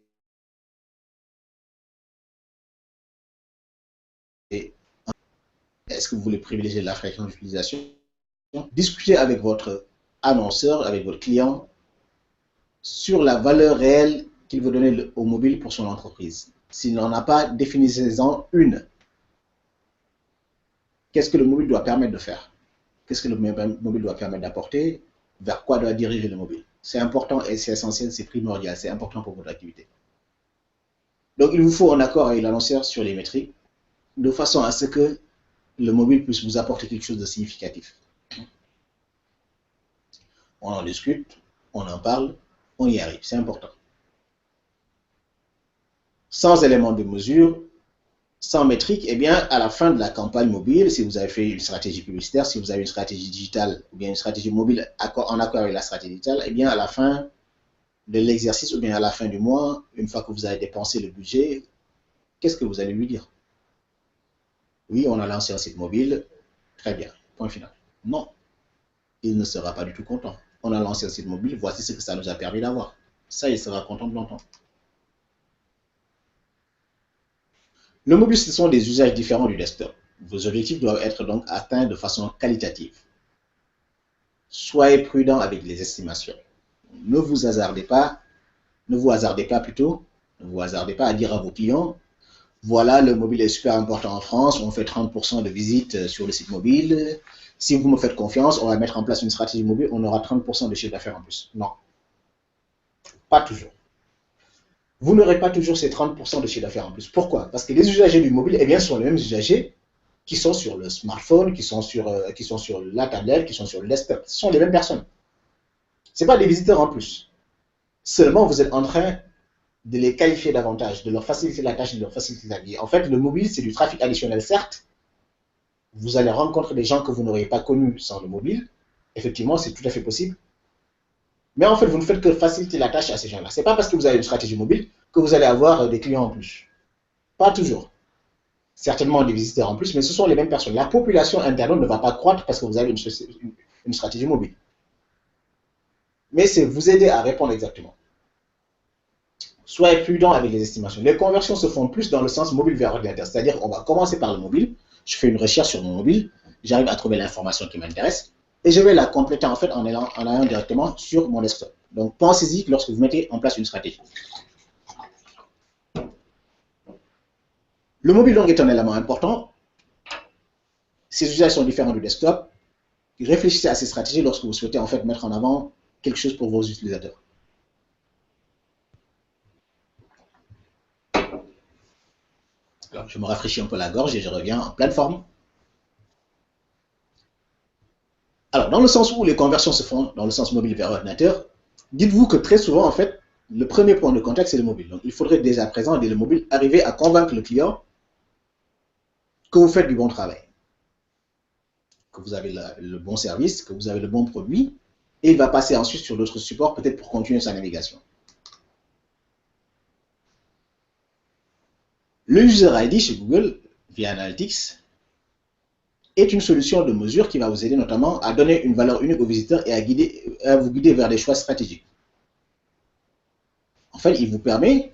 est-ce que vous voulez privilégier la fréquence d'utilisation? Discutez avec votre annonceur, avec votre client, sur la valeur réelle qu'il veut donner au mobile pour son entreprise. S'il n'en a pas, définissez-en une. Qu'est-ce que le mobile doit permettre de faire? Qu'est-ce que le mobile doit permettre d'apporter? Vers quoi doit diriger le mobile? C'est important et c'est essentiel, c'est primordial, c'est important pour votre activité. Donc, il vous faut un accord avec l'annonceur sur les métriques, de façon à ce que le mobile puisse vous apporter quelque chose de significatif. On en discute, on en parle, on y arrive, c'est important. Sans éléments de mesure, sans métrique, eh bien, à la fin de la campagne mobile, si vous avez fait une stratégie publicitaire, si vous avez une stratégie digitale ou bien une stratégie mobile en accord avec la stratégie digitale, eh bien, à la fin de l'exercice ou bien à la fin du mois, une fois que vous avez dépensé le budget, qu'est-ce que vous allez lui dire? Oui, on a lancé un site mobile, très bien, point final. Non, il ne sera pas du tout content. On a lancé un site mobile, voici ce que ça nous a permis d'avoir. Ça, il sera content de l'entendre. Le mobile, ce sont des usages différents du desktop. Vos objectifs doivent être donc atteints de façon qualitative. Soyez prudent avec les estimations. Ne vous hasardez pas plutôt, ne vous hasardez pas à dire à vos clients, voilà, le mobile est super important en France, on fait 30% de visites sur le site mobile. Si vous me faites confiance, on va mettre en place une stratégie mobile, on aura 30% de chiffre d'affaires en plus. Non, pas toujours. Vous n'aurez pas toujours ces 30% de chiffre d'affaires en plus. Pourquoi? Parce que les usagers du mobile, eh bien, sont les mêmes usagers qui sont sur le smartphone, qui sont sur la tablette, qui sont sur le desktop. Ce sont les mêmes personnes. Ce n'est pas des visiteurs en plus. Seulement, vous êtes en train de les qualifier davantage, de leur faciliter la tâche, de leur faciliter la vie. En fait, le mobile, c'est du trafic additionnel, certes. Vous allez rencontrer des gens que vous n'auriez pas connus sans le mobile. Effectivement, c'est tout à fait possible. Mais en fait, vous ne faites que faciliter la tâche à ces gens-là. Ce n'est pas parce que vous avez une stratégie mobile que vous allez avoir des clients en plus. Pas toujours. Certainement des visiteurs en plus, mais ce sont les mêmes personnes. La population internaute ne va pas croître parce que vous avez une stratégie mobile. Mais c'est vous aider à répondre exactement. Soyez prudent avec les estimations. Les conversions se font plus dans le sens mobile vers ordinateur. C'est-à-dire qu'on va commencer par le mobile. Je fais une recherche sur mon mobile. J'arrive à trouver l'information qui m'intéresse. Et je vais la compléter en fait en allant directement sur mon desktop. Donc pensez-y lorsque vous mettez en place une stratégie. Le mobile donc est un élément important. Ces usages sont différents du desktop. Réfléchissez à ces stratégies lorsque vous souhaitez en fait mettre en avant quelque chose pour vos utilisateurs. Alors, je me rafraîchis un peu la gorge et je reviens en pleine forme. Alors, dans le sens où les conversions se font dans le sens mobile vers ordinateur, dites-vous que très souvent, en fait, le premier point de contact, c'est le mobile. Donc, il faudrait déjà à présent, dès le mobile, arriver à convaincre le client que vous faites du bon travail, que vous avez le bon service, que vous avez le bon produit, et il va passer ensuite sur d'autres supports, peut-être pour continuer sa navigation. Le User ID chez Google, via Analytics, est une solution de mesure qui va vous aider notamment à donner une valeur unique aux visiteurs et à vous guider vers des choix stratégiques. En fait, il vous permet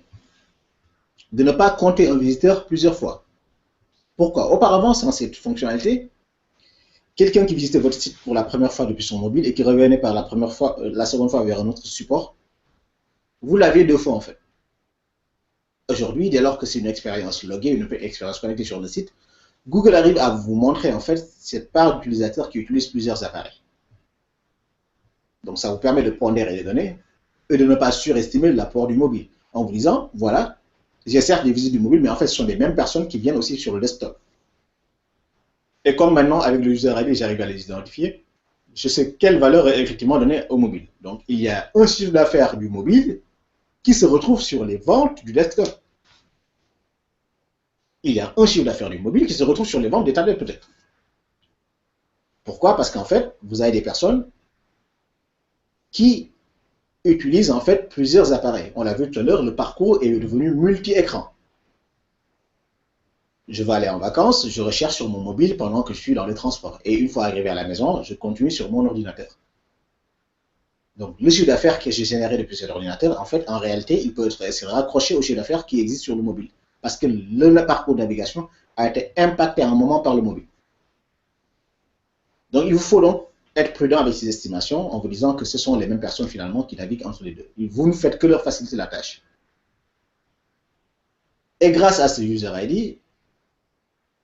de ne pas compter un visiteur plusieurs fois. Pourquoi? Auparavant, sans cette fonctionnalité, quelqu'un qui visitait votre site pour la première fois depuis son mobile et qui revenait par la seconde fois vers un autre support, vous l'aviez deux fois en fait. Aujourd'hui, dès lors que c'est une expérience loguée, une expérience connectée sur le site, Google arrive à vous montrer en fait cette part d'utilisateurs qui utilisent plusieurs appareils. Donc ça vous permet de pondérer les données et de ne pas surestimer l'apport du mobile. En vous disant, voilà, j'ai certes des visites du mobile, mais en fait ce sont les mêmes personnes qui viennent aussi sur le desktop. Et comme maintenant avec le user ID, j'arrive à les identifier, je sais quelle valeur est effectivement donnée au mobile. Donc il y a un chiffre d'affaires du mobile qui se retrouve sur les ventes du desktop. Il y a un chiffre d'affaires du mobile qui se retrouve sur les ventes des tablettes peut-être. Pourquoi? Parce qu'en fait, vous avez des personnes qui utilisent en fait plusieurs appareils. On l'a vu tout à l'heure, le parcours est devenu multi-écran. Je vais aller en vacances, je recherche sur mon mobile pendant que je suis dans les transports. Et une fois arrivé à la maison, je continue sur mon ordinateur. Donc, le chiffre d'affaires que j'ai généré depuis cet ordinateur, en fait, en réalité, il peut être raccroché au chiffre d'affaires qui existe sur le mobile. Parce que le parcours de navigation a été impacté à un moment par le mobile. Donc, il vous faut donc être prudent avec ces estimations en vous disant que ce sont les mêmes personnes finalement qui naviguent entre les deux. Vous ne faites que leur faciliter la tâche. Et grâce à ce user ID,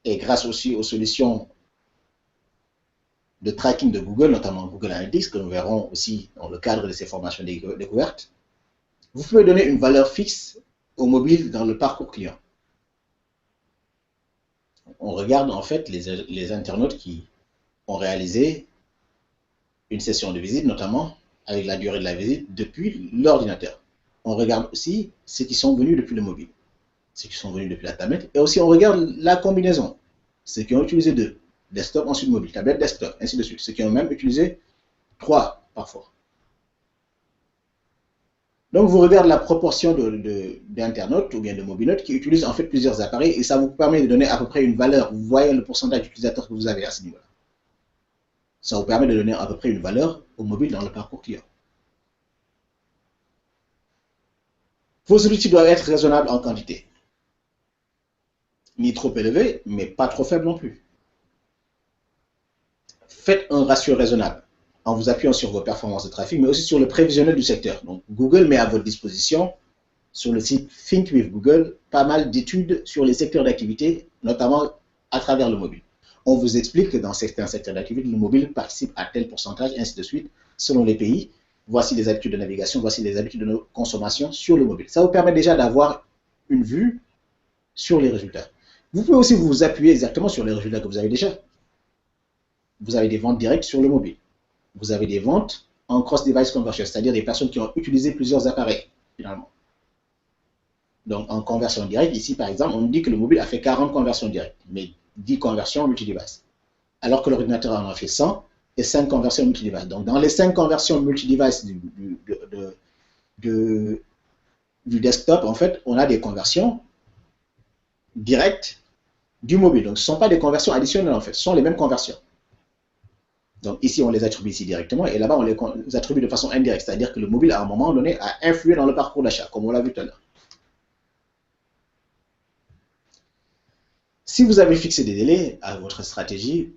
et grâce aussi aux solutions de tracking de Google, notamment Google Analytics, que nous verrons aussi dans le cadre de ces formations découvertes, vous pouvez donner une valeur fixe au mobile dans le parcours client. On regarde en fait les internautes qui ont réalisé une session de visite, notamment avec la durée de la visite depuis l'ordinateur. On regarde aussi ceux qui sont venus depuis le mobile, ceux qui sont venus depuis la tablette, et aussi on regarde la combinaison, ceux qui ont utilisé deux, desktop, ensuite mobile, tablette, desktop, ainsi de suite, ceux qui ont même utilisé trois parfois. Donc vous regardez la proportion d'internautes ou bien de mobilotes qui utilisent en fait plusieurs appareils et ça vous permet de donner à peu près une valeur. Vous voyez le pourcentage d'utilisateurs que vous avez à ce niveau-là. Ça vous permet de donner à peu près une valeur au mobile dans le parcours client. Vos outils doivent être raisonnables en quantité. Ni trop élevé, mais pas trop faible non plus. Faites un ratio raisonnable en vous appuyant sur vos performances de trafic, mais aussi sur le prévisionnel du secteur. Donc, Google met à votre disposition, sur le site Think with Google, pas mal d'études sur les secteurs d'activité, notamment à travers le mobile. On vous explique que dans certains secteurs d'activité, le mobile participe à tel pourcentage, ainsi de suite, selon les pays. Voici les habitudes de navigation, voici les habitudes de consommation sur le mobile. Ça vous permet déjà d'avoir une vue sur les résultats. Vous pouvez aussi vous appuyer exactement sur les résultats que vous avez déjà. Vous avez des ventes directes sur le mobile. Vous avez des ventes en cross-device conversion, c'est-à-dire des personnes qui ont utilisé plusieurs appareils, finalement. Donc, en conversion directe, ici, par exemple, on nous dit que le mobile a fait 40 conversions directes, mais 10 conversions multi-device. Alors que l'ordinateur en a fait 100 et 5 conversions multi-device. Donc, dans les 5 conversions multi-device du desktop, en fait, on a des conversions directes du mobile. Donc, ce ne sont pas des conversions additionnelles, en fait. Ce sont les mêmes conversions. Donc ici, on les attribue ici directement et là-bas, on les attribue de façon indirecte. C'est-à-dire que le mobile, à un moment donné, a influé dans le parcours d'achat, comme on l'a vu tout à l'heure. Si vous avez fixé des délais à votre stratégie,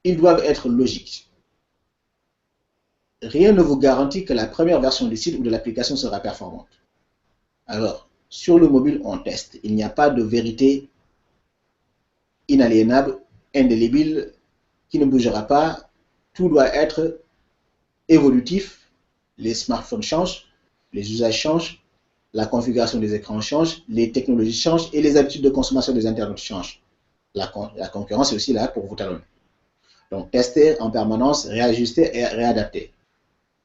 ils doivent être logiques. Rien ne vous garantit que la première version du site ou de l'application sera performante. Alors, sur le mobile, on teste. Il n'y a pas de vérité inaliénable, indélébile, qui ne bougera pas. Tout doit être évolutif. Les smartphones changent, les usages changent, la configuration des écrans change, les technologies changent et les habitudes de consommation des internautes changent. La concurrence est aussi là pour vous talonner. Donc, tester en permanence, réajuster et réadapter.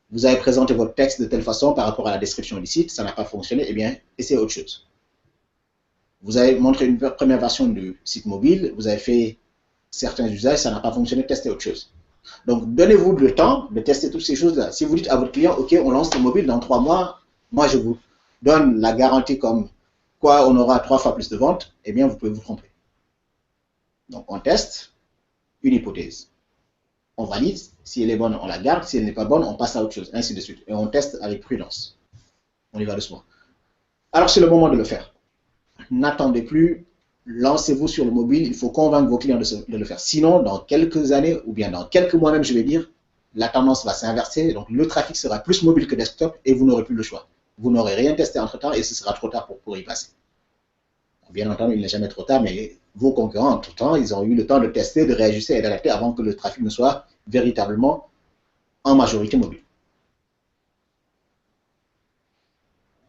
Vous avez présenté votre texte de telle façon par rapport à la description du site, ça n'a pas fonctionné, eh bien, essayez autre chose. Vous avez montré une première version du site mobile, vous avez fait certains usages, ça n'a pas fonctionné, testez autre chose. Donc, donnez-vous le temps de tester toutes ces choses-là. Si vous dites à votre client, OK, on lance le mobile dans 3 mois, moi je vous donne la garantie comme quoi on aura 3 fois plus de ventes, eh bien, vous pouvez vous tromper. Donc, on teste une hypothèse. On valide, si elle est bonne, on la garde, si elle n'est pas bonne, on passe à autre chose, ainsi de suite. Et on teste avec prudence. On y va doucement. Alors, c'est le moment de le faire. N'attendez plus, lancez-vous sur le mobile, il faut convaincre vos clients de le faire. Sinon, dans quelques années, ou bien dans quelques mois même, je vais dire, la tendance va s'inverser, donc le trafic sera plus mobile que desktop et vous n'aurez plus le choix. Vous n'aurez rien testé entre-temps et ce sera trop tard pour y passer. Bien entendu, il n'est jamais trop tard, mais vos concurrents, entre-temps, ils ont eu le temps de tester, de réajuster et d'adapter avant que le trafic ne soit véritablement en majorité mobile.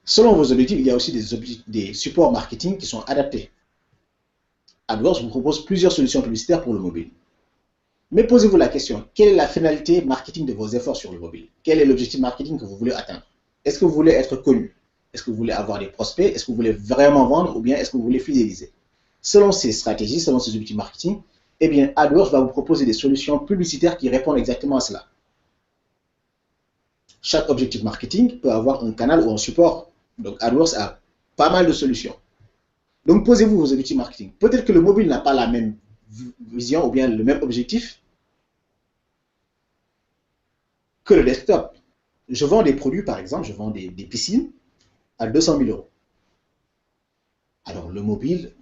Selon vos objectifs, il y a aussi des supports marketing qui sont adaptés. AdWords vous propose plusieurs solutions publicitaires pour le mobile. Mais posez-vous la question, quelle est la finalité marketing de vos efforts sur le mobile? Quel est l'objectif marketing que vous voulez atteindre? Est-ce que vous voulez être connu? Est-ce que vous voulez avoir des prospects? Est-ce que vous voulez vraiment vendre ou bien est-ce que vous voulez fidéliser? Selon ces stratégies, selon ces objectifs marketing, eh bien, AdWords va vous proposer des solutions publicitaires qui répondent exactement à cela. Chaque objectif marketing peut avoir un canal ou un support. Donc, AdWords a pas mal de solutions. Donc, posez-vous vos objectifs marketing. Peut-être que le mobile n'a pas la même vision ou bien le même objectif que le desktop. Je vends des produits, par exemple, je vends des piscines à 200 000 euros. Alors, le mobile,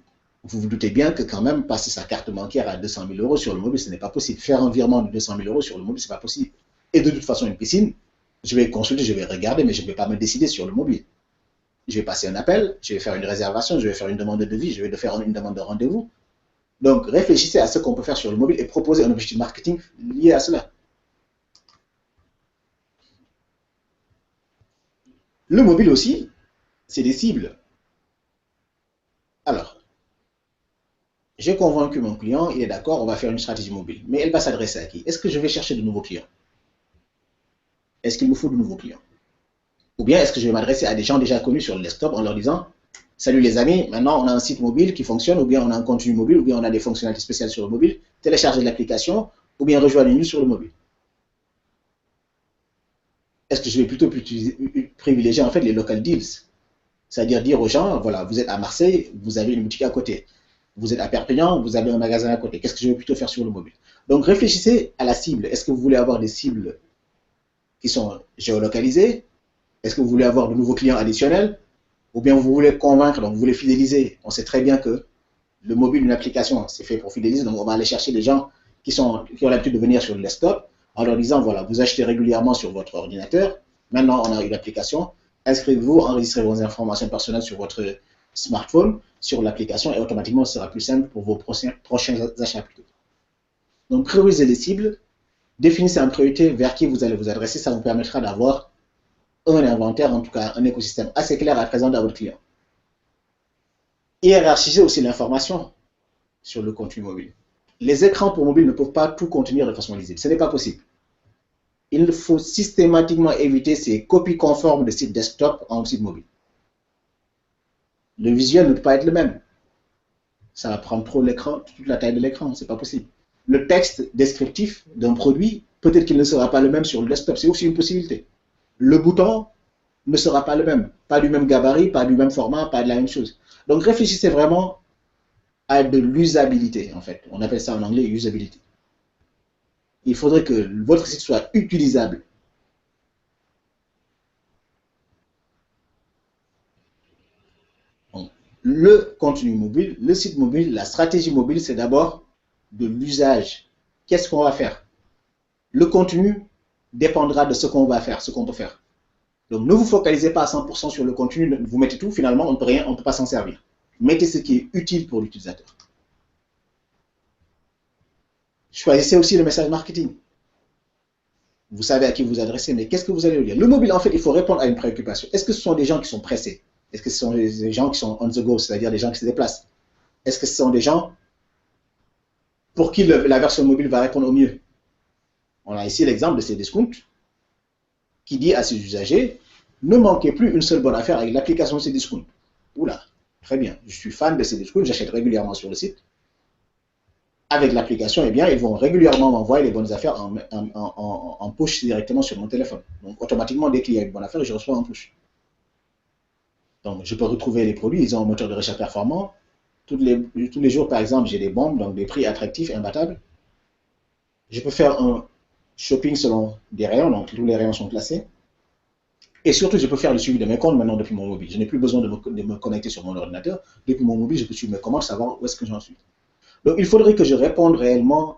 vous vous doutez bien que quand même, passer sa carte bancaire à 200 000 euros sur le mobile, ce n'est pas possible. Faire un virement de 200 000 euros sur le mobile, ce n'est pas possible. Et de toute façon, une piscine, je vais consulter, je vais regarder, mais je ne vais pas me décider sur le mobile. je vais passer un appel, je vais faire une réservation, je vais faire une demande de devis, je vais faire une demande de rendez-vous. Donc, réfléchissez à ce qu'on peut faire sur le mobile et proposez un objectif marketing lié à cela. Le mobile aussi, c'est des cibles. Alors, j'ai convaincu mon client, il est d'accord, on va faire une stratégie mobile. Mais elle va s'adresser à qui? Est-ce que je vais chercher de nouveaux clients? Est-ce qu'il me faut de nouveaux clients? Ou bien est-ce que je vais m'adresser à des gens déjà connus sur le desktop en leur disant « Salut les amis, maintenant on a un site mobile qui fonctionne, ou bien on a un contenu mobile, ou bien on a des fonctionnalités spéciales sur le mobile, téléchargez l'application, ou bien rejoignez-nous sur le mobile. » Est-ce que je vais plutôt privilégier en fait les local deals? C'est-à-dire dire aux gens, voilà, vous êtes à Marseille, vous avez une boutique à côté. Vous êtes à Perpignan, vous avez un magasin à côté. Qu'est-ce que je vais plutôt faire sur le mobile? Donc réfléchissez à la cible. Est-ce que vous voulez avoir des cibles qui sont géolocalisées? Est-ce que vous voulez avoir de nouveaux clients additionnels? Ou bien vous voulez convaincre, donc vous voulez fidéliser? On sait très bien que le mobile, une application, c'est fait pour fidéliser. Donc on va aller chercher des gens qui ont l'habitude de venir sur le desktop en leur disant, voilà, vous achetez régulièrement sur votre ordinateur. Maintenant, on a une application. Inscrivez-vous, enregistrez vos informations personnelles sur votre smartphone, sur l'application, et automatiquement, ce sera plus simple pour vos prochains achats. Donc, priorisez les cibles, définissez en priorité vers qui vous allez vous adresser. Ça vous permettra d'avoir un inventaire, en tout cas un écosystème assez clair à présenter à votre client. Hiérarchisez aussi l'information sur le contenu mobile. Les écrans pour mobile ne peuvent pas tout contenir de façon lisible. Ce n'est pas possible. Il faut systématiquement éviter ces copies conformes de sites desktop en site mobile. Le visuel ne peut pas être le même. Ça va prendre trop l'écran, toute la taille de l'écran, c'est pas possible. Le texte descriptif d'un produit, peut-être qu'il ne sera pas le même sur le desktop, c'est aussi une possibilité. Le bouton ne sera pas le même, pas du même gabarit, pas du même format, pas de la même chose. Donc réfléchissez vraiment à de l'usabilité, en fait. On appelle ça en anglais usability. Il faudrait que votre site soit utilisable. Donc, le contenu mobile, le site mobile, la stratégie mobile, c'est d'abord de l'usage. Qu'est-ce qu'on va faire? Le contenu dépendra de ce qu'on va faire, ce qu'on peut faire. Donc, ne vous focalisez pas à 100% sur le contenu, vous mettez tout, finalement, on ne peut rien, on ne peut pas s'en servir. Mettez ce qui est utile pour l'utilisateur. Choisissez aussi le message marketing. Vous savez à qui vous adressez, mais qu'est-ce que vous allez dire? Le mobile, en fait, il faut répondre à une préoccupation. Est-ce que ce sont des gens qui sont pressés? Est-ce que ce sont des gens qui sont on the go, c'est-à-dire des gens qui se déplacent? Est-ce que ce sont des gens pour qui la version mobile va répondre au mieux? On a ici l'exemple de Cdiscount qui dit à ses usagers, ne manquez plus une seule bonne affaire avec l'application Cdiscount. Oula, très bien, je suis fan de Cdiscount, j'achète régulièrement sur le site. Avec l'application, eh bien, ils vont régulièrement m'envoyer les bonnes affaires en push directement sur mon téléphone. Donc, automatiquement, dès qu'il y a une bonne affaire, je reçois un push. Donc, je peux retrouver les produits, ils ont un moteur de recherche performant. Tous les jours, par exemple, j'ai des bombes, donc des prix attractifs, imbattables. Je peux faire un shopping selon des rayons, donc tous les rayons sont classés. Et surtout, je peux faire le suivi de mes comptes maintenant depuis mon mobile. Je n'ai plus besoin de me connecter sur mon ordinateur. Depuis mon mobile, je peux suivre mes commandes, savoir où est-ce que j'en suis. Donc, il faudrait que je réponde réellement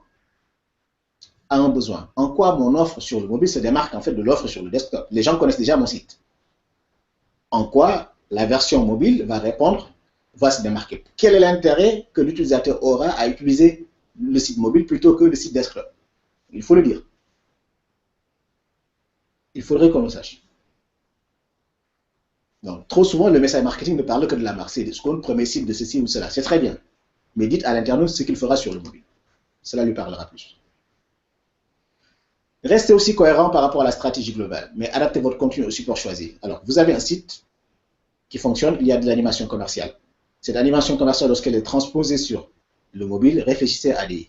à un besoin. En quoi mon offre sur le mobile se démarque en fait de l'offre sur le desktop? Les gens connaissent déjà mon site. En quoi la version mobile va répondre, va se démarquer? Quel est l'intérêt que l'utilisateur aura à utiliser le site mobile plutôt que le site desktop? Il faut le dire. Il faudrait qu'on le sache. Donc, trop souvent, le message marketing ne parle que de la marque Cdiscount, premier site de ceci ou cela. C'est très bien. Mais dites à l'internaute ce qu'il fera sur le mobile. Cela lui parlera plus. Restez aussi cohérent par rapport à la stratégie globale, mais adaptez votre contenu au support choisi. Alors, vous avez un site qui fonctionne, il y a de l'animation commerciale. Cette animation commerciale, lorsqu'elle est transposée sur le mobile, réfléchissez à des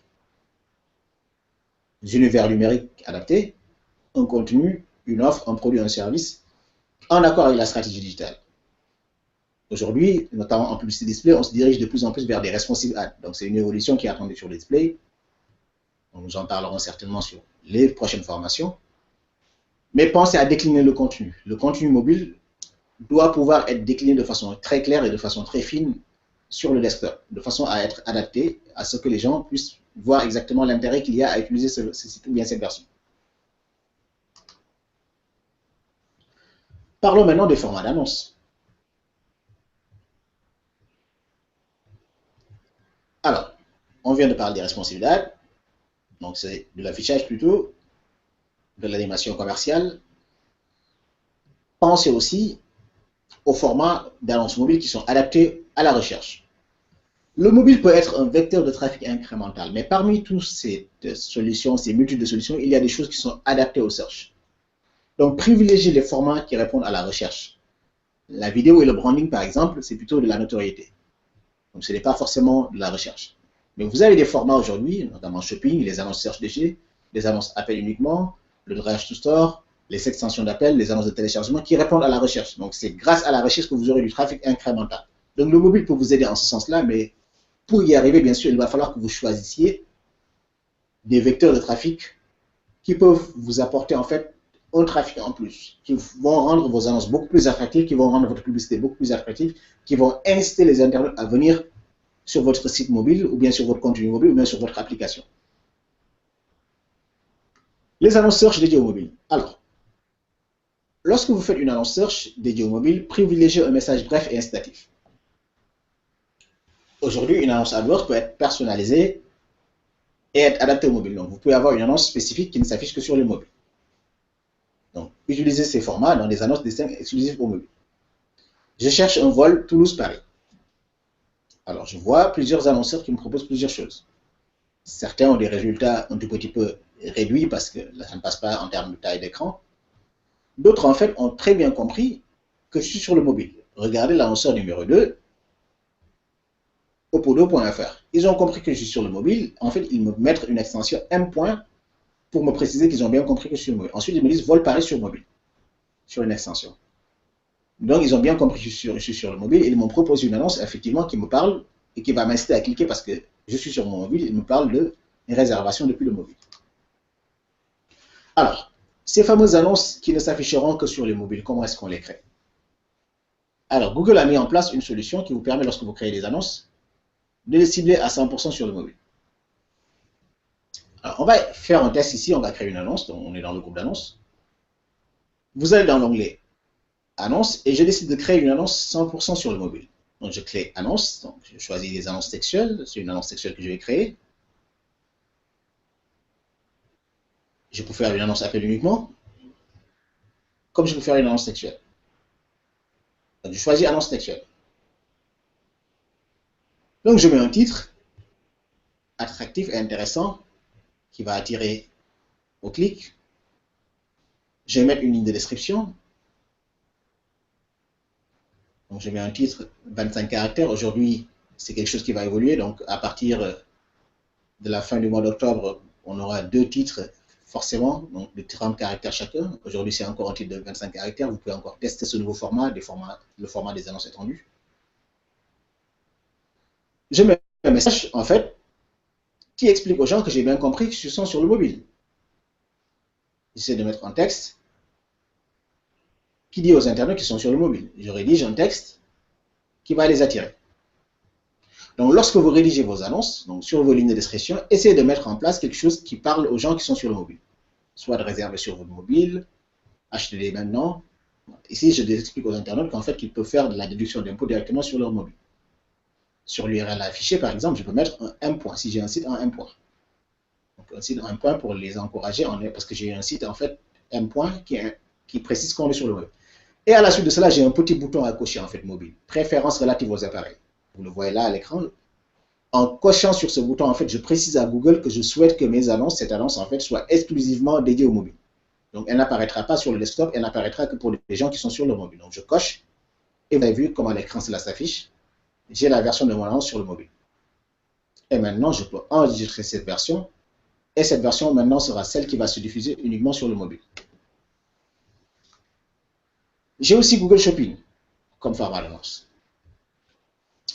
univers numériques adaptés, un contenu, une offre, un produit, un service, en accord avec la stratégie digitale. Aujourd'hui, notamment en publicité display, on se dirige de plus en plus vers des responsive ads. Donc, c'est une évolution qui est attendue sur le display. Nous en parlerons certainement sur les prochaines formations. Mais pensez à décliner le contenu. Le contenu mobile doit pouvoir être décliné de façon très claire et de façon très fine sur le desktop, de façon à être adapté à ce que les gens puissent voir exactement l'intérêt qu'il y a à utiliser ce site ou bien cette version. Parlons maintenant des formats d'annonce. Alors, on vient de parler des responsabilités, donc c'est de l'affichage plutôt, de l'animation commerciale. Pensez aussi aux formats d'annonces mobiles qui sont adaptés à la recherche. Le mobile peut être un vecteur de trafic incrémental, mais parmi toutes ces solutions, ces multitudes de solutions, il y a des choses qui sont adaptées au search. Donc, privilégiez les formats qui répondent à la recherche. La vidéo et le branding, par exemple, c'est plutôt de la notoriété. Donc, ce n'est pas forcément de la recherche. Mais vous avez des formats aujourd'hui, notamment shopping, les annonces search DG, les annonces appel uniquement, le drive to store, les extensions d'appel, les annonces de téléchargement qui répondent à la recherche. Donc, c'est grâce à la recherche que vous aurez du trafic incrémental. Donc, le mobile peut vous aider en ce sens-là, mais pour y arriver, bien sûr, il va falloir que vous choisissiez des vecteurs de trafic qui peuvent vous apporter en fait un trafic en plus, qui vont rendre vos annonces beaucoup plus attractives, qui vont rendre votre publicité beaucoup plus attractive, qui vont inciter les internautes à venir sur votre site mobile, ou bien sur votre contenu mobile, ou bien sur votre application. Les annonces search dédiées au mobile. Alors, lorsque vous faites une annonce search dédiée au mobile, privilégiez un message bref et incitatif. Aujourd'hui, une annonce AdWords peut être personnalisée et être adaptée au mobile. Donc, vous pouvez avoir une annonce spécifique qui ne s'affiche que sur le mobile. Donc, utilisez ces formats dans des annonces distinctes exclusives au mobile. Je cherche un vol Toulouse-Paris. Alors, je vois plusieurs annonceurs qui me proposent plusieurs choses. Certains ont des résultats un tout petit peu réduits parce que ça ne passe pas en termes de taille d'écran. D'autres, en fait, ont très bien compris que je suis sur le mobile. Regardez l'annonceur numéro 2, opodo.fr. Ils ont compris que je suis sur le mobile. En fait, ils me mettent une extension M. pour me préciser qu'ils ont bien compris que je suis sur le mobile. Ensuite, ils me disent vol Paris sur mobile, sur une extension. Donc, ils ont bien compris que je suis sur le mobile. Ils m'ont proposé une annonce, effectivement, qui me parle et qui va m'inciter à cliquer parce que je suis sur mon mobile. Ils me parlent de réservation depuis le mobile. Alors, ces fameuses annonces qui ne s'afficheront que sur les mobiles, comment est-ce qu'on les crée? Alors, Google a mis en place une solution qui vous permet, lorsque vous créez des annonces, de les cibler à 100% sur le mobile. Alors, on va faire un test ici. On va créer une annonce. Donc, on est dans le groupe d'annonces. Vous allez dans l'onglet annonce et je décide de créer une annonce 100% sur le mobile. Donc, je crée annonce. Donc, je choisis des annonces textuelles. C'est une annonce textuelle que je vais créer. Je peux faire une annonce appel uniquement, comme je peux faire une annonce textuelle. Donc, je choisis annonce textuelle. Donc, je mets un titre attractif et intéressant qui va attirer au clic. Je vais mettre une ligne de description. Donc, je mets un titre 25 caractères. Aujourd'hui, c'est quelque chose qui va évoluer. Donc, à partir de la fin du mois d'octobre, on aura 2 titres forcément, donc de 30 caractères chacun. Aujourd'hui, c'est encore un titre de 25 caractères. Vous pouvez encore tester ce nouveau format, le format des annonces étendues. Je mets un message, en fait, qui explique aux gens que j'ai bien compris que je suis sur le mobile. J'essaie de mettre un texte qui dit aux internautes qui sont sur le mobile. Je rédige un texte qui va les attirer. Donc, lorsque vous rédigez vos annonces, donc sur vos lignes de description, essayez de mettre en place quelque chose qui parle aux gens qui sont sur le mobile. Soit de réserver sur votre mobile, achetez-les maintenant. Ici, je explique aux internautes qu'en fait, ils peuvent faire de la déduction d'impôt directement sur leur mobile. Sur l'URL affiché, par exemple, je peux mettre un M point, si j'ai un site en M point. Donc, un site en M point pour les encourager, parce que j'ai un site, en fait, M point qui précise qu'on est sur le web. Et à la suite de cela, j'ai un petit bouton à cocher, en fait, mobile. Préférences relatives aux appareils. Vous le voyez là à l'écran. En cochant sur ce bouton, en fait, je précise à Google que je souhaite que mes annonces, cette annonce, en fait, soit exclusivement dédiée au mobile. Donc, elle n'apparaîtra pas sur le desktop, elle n'apparaîtra que pour les gens qui sont sur le mobile. Donc, je coche, et vous avez vu comment à l'écran cela s'affiche. J'ai la version de mon annonce sur le mobile. Et maintenant, je peux enregistrer cette version, et cette version, maintenant, sera celle qui va se diffuser uniquement sur le mobile. J'ai aussi Google Shopping comme format d'annonce.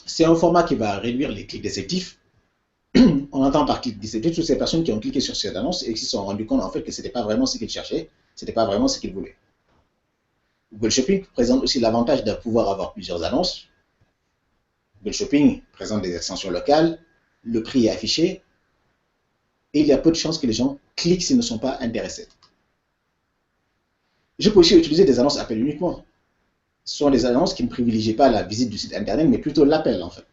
C'est un format qui va réduire les clics déceptifs. On entend par clic déceptif toutes ces personnes qui ont cliqué sur cette annonce et qui se sont rendues compte en fait que ce n'était pas vraiment ce qu'ils cherchaient, ce n'était pas vraiment ce qu'ils voulaient. Google Shopping présente aussi l'avantage de pouvoir avoir plusieurs annonces. Google Shopping présente des extensions locales, le prix est affiché et il y a peu de chances que les gens cliquent s'ils ne sont pas intéressés. Je peux aussi utiliser des annonces appel uniquement. Ce sont des annonces qui ne privilégient pas la visite du site internet, mais plutôt l'appel en fait.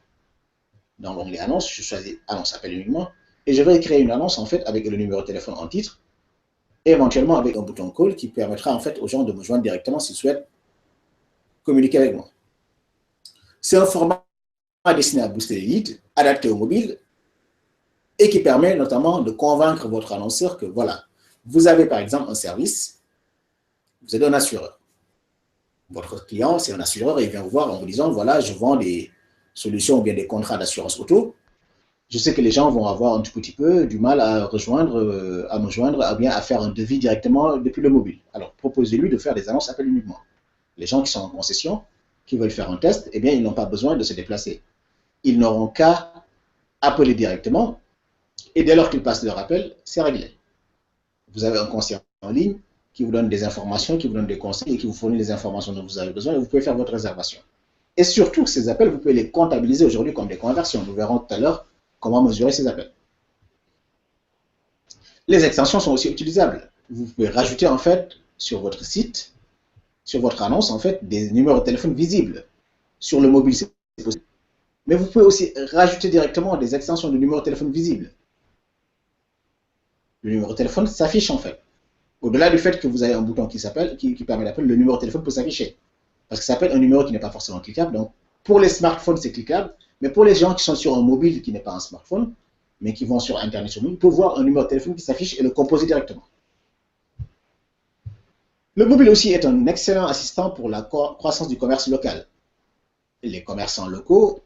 dans l'onglet annonce, je choisis annonce appel uniquement, et je vais créer une annonce en fait avec le numéro de téléphone en titre, et éventuellement avec un bouton call qui permettra en fait aux gens de me joindre directement s'ils souhaitent communiquer avec moi. C'est un format destiné à booster les leads, adapté au mobile, et qui permet notamment de convaincre votre annonceur que voilà, vous avez par exemple un service, vous êtes un assureur. Votre client, c'est un assureur, et il vient vous voir en vous disant, voilà, je vends des solutions ou bien des contrats d'assurance auto. Je sais que les gens vont avoir un tout petit peu du mal à me joindre, ou bien à faire un devis directement depuis le mobile. Alors, proposez-lui de faire des annonces appel uniquement. Les gens qui sont en concession, qui veulent faire un test, eh bien, ils n'ont pas besoin de se déplacer. Ils n'auront qu'à appeler directement, et dès lors qu'ils passent leur appel, c'est réglé. Vous avez un conseiller en ligne qui vous donne des informations, qui vous donne des conseils et qui vous fournit les informations dont vous avez besoin, et vous pouvez faire votre réservation. Et surtout, ces appels, vous pouvez les comptabiliser aujourd'hui comme des conversions. Nous verrons tout à l'heure comment mesurer ces appels. Les extensions sont aussi utilisables. Vous pouvez rajouter en fait sur votre site, sur votre annonce, en fait, des numéros de téléphone visibles. Sur le mobile, c'est possible. Mais vous pouvez aussi rajouter directement des extensions de numéros de téléphone visibles. Le numéro de téléphone s'affiche en fait. Au-delà du fait que vous avez un bouton qui permet d'appeler, le numéro de téléphone peut s'afficher. Parce que ça peut être un numéro qui n'est pas forcément cliquable. Donc, pour les smartphones, c'est cliquable. Mais pour les gens qui sont sur un mobile qui n'est pas un smartphone, mais qui vont sur Internet sur mobile, ils peuvent voir un numéro de téléphone qui s'affiche et le composer directement. Le mobile aussi est un excellent assistant pour la croissance du commerce local. Les commerçants locaux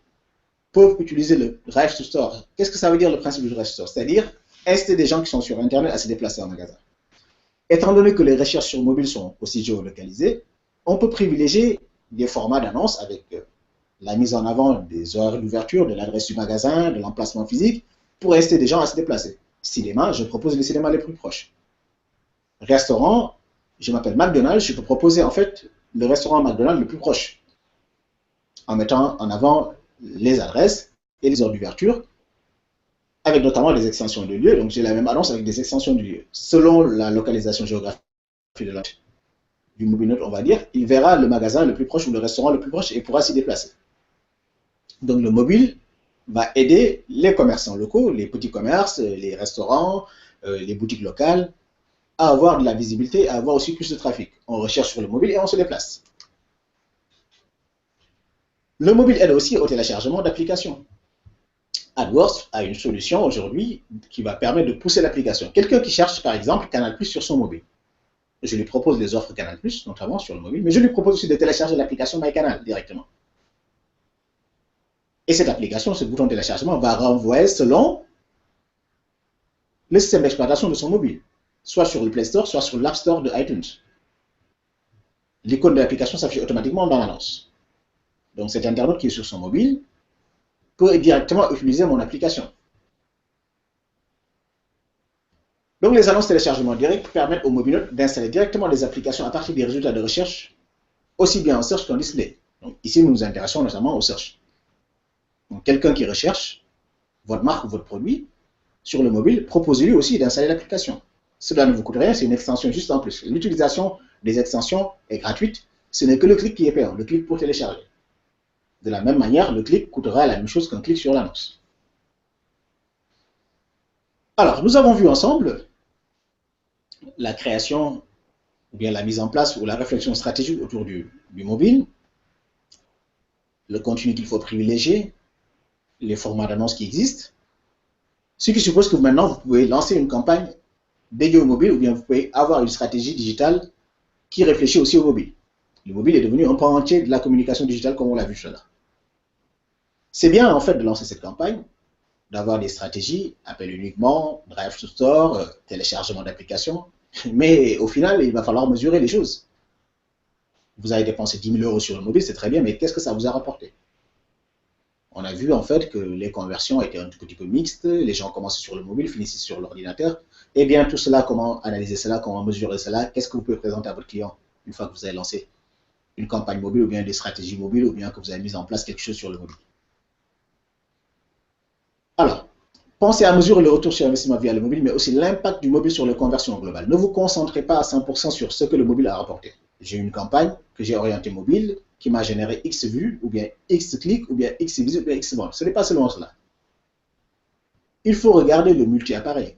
peuvent utiliser le Drive to Store. Qu'est-ce que ça veut dire le principe du Drive to Store? C'est-à-dire inciter des gens qui sont sur Internet à se déplacer en magasin. Étant donné que les recherches sur mobile sont aussi géolocalisées, on peut privilégier des formats d'annonces avec la mise en avant des horaires d'ouverture, de l'adresse du magasin, de l'emplacement physique, pour inciter des gens à se déplacer. Cinéma, je propose les cinémas les plus proches. Restaurant, je m'appelle McDonald's, je peux proposer en fait le restaurant McDonald's le plus proche, en mettant en avant les adresses et les heures d'ouverture, avec notamment des extensions de lieu. Donc j'ai la même annonce avec des extensions de lieu. Selon la localisation géographique du mobile note, on va dire, il verra le magasin le plus proche ou le restaurant le plus proche et pourra s'y déplacer. Donc le mobile va aider les commerçants locaux, les petits commerces, les restaurants, les boutiques locales, à avoir de la visibilité, à avoir aussi plus de trafic. On recherche sur le mobile et on se déplace. Le mobile aide aussi au téléchargement d'applications. AdWords a une solution aujourd'hui qui va permettre de pousser l'application. Quelqu'un qui cherche par exemple Canal+ sur son mobile. Je lui propose les offres Canal+, notamment sur le mobile, mais je lui propose aussi de télécharger l'application MyCanal directement. Et cette application, ce bouton de téléchargement va renvoyer selon le système d'exploitation de son mobile, soit sur le Play Store, soit sur l'App Store de iTunes. L'icône de l'application s'affiche automatiquement dans l'annonce. Donc cet internaute qui est sur son mobile peut directement utiliser mon application. Donc les annonces téléchargement direct permettent aux mobiles d'installer directement des applications à partir des résultats de recherche, aussi bien en search qu'en display. Donc ici, nous nous intéressons notamment au search. Donc quelqu'un qui recherche votre marque ou votre produit sur le mobile, proposez-lui aussi d'installer l'application. Cela ne vous coûte rien, c'est une extension juste en plus. L'utilisation des extensions est gratuite, ce n'est que le clic qui est payant, le clic pour télécharger. De la même manière, le clic coûtera la même chose qu'un clic sur l'annonce. Alors, nous avons vu ensemble la création ou bien la mise en place ou la réflexion stratégique autour du mobile, le contenu qu'il faut privilégier, les formats d'annonces qui existent, ce qui suppose que maintenant vous pouvez lancer une campagne dédiée au mobile ou bien vous pouvez avoir une stratégie digitale qui réfléchit aussi au mobile. Le mobile est devenu un pan entier de la communication digitale comme on l'a vu tout à l'heure. C'est bien en fait de lancer cette campagne, d'avoir des stratégies, appel uniquement, Drive to Store, téléchargement d'applications, mais au final, il va falloir mesurer les choses. Vous avez dépensé 10 000 € sur le mobile, c'est très bien, mais qu'est-ce que ça vous a rapporté? On a vu en fait que les conversions étaient un tout petit peu mixtes, les gens commençaient sur le mobile, finissaient sur l'ordinateur. Eh bien, tout cela, comment analyser cela, comment mesurer cela? Qu'est-ce que vous pouvez présenter à votre client une fois que vous avez lancé une campagne mobile ou bien des stratégies mobiles ou bien que vous avez mis en place quelque chose sur le mobile? Alors, pensez à mesurer le retour sur investissement via le mobile, mais aussi l'impact du mobile sur les conversions globales. Ne vous concentrez pas à 100% sur ce que le mobile a rapporté. J'ai une campagne que j'ai orientée mobile qui m'a généré X vues, ou bien X clics, ou bien X visites, ou bien X ventes. Ce n'est pas seulement cela. il faut regarder le multi-appareil.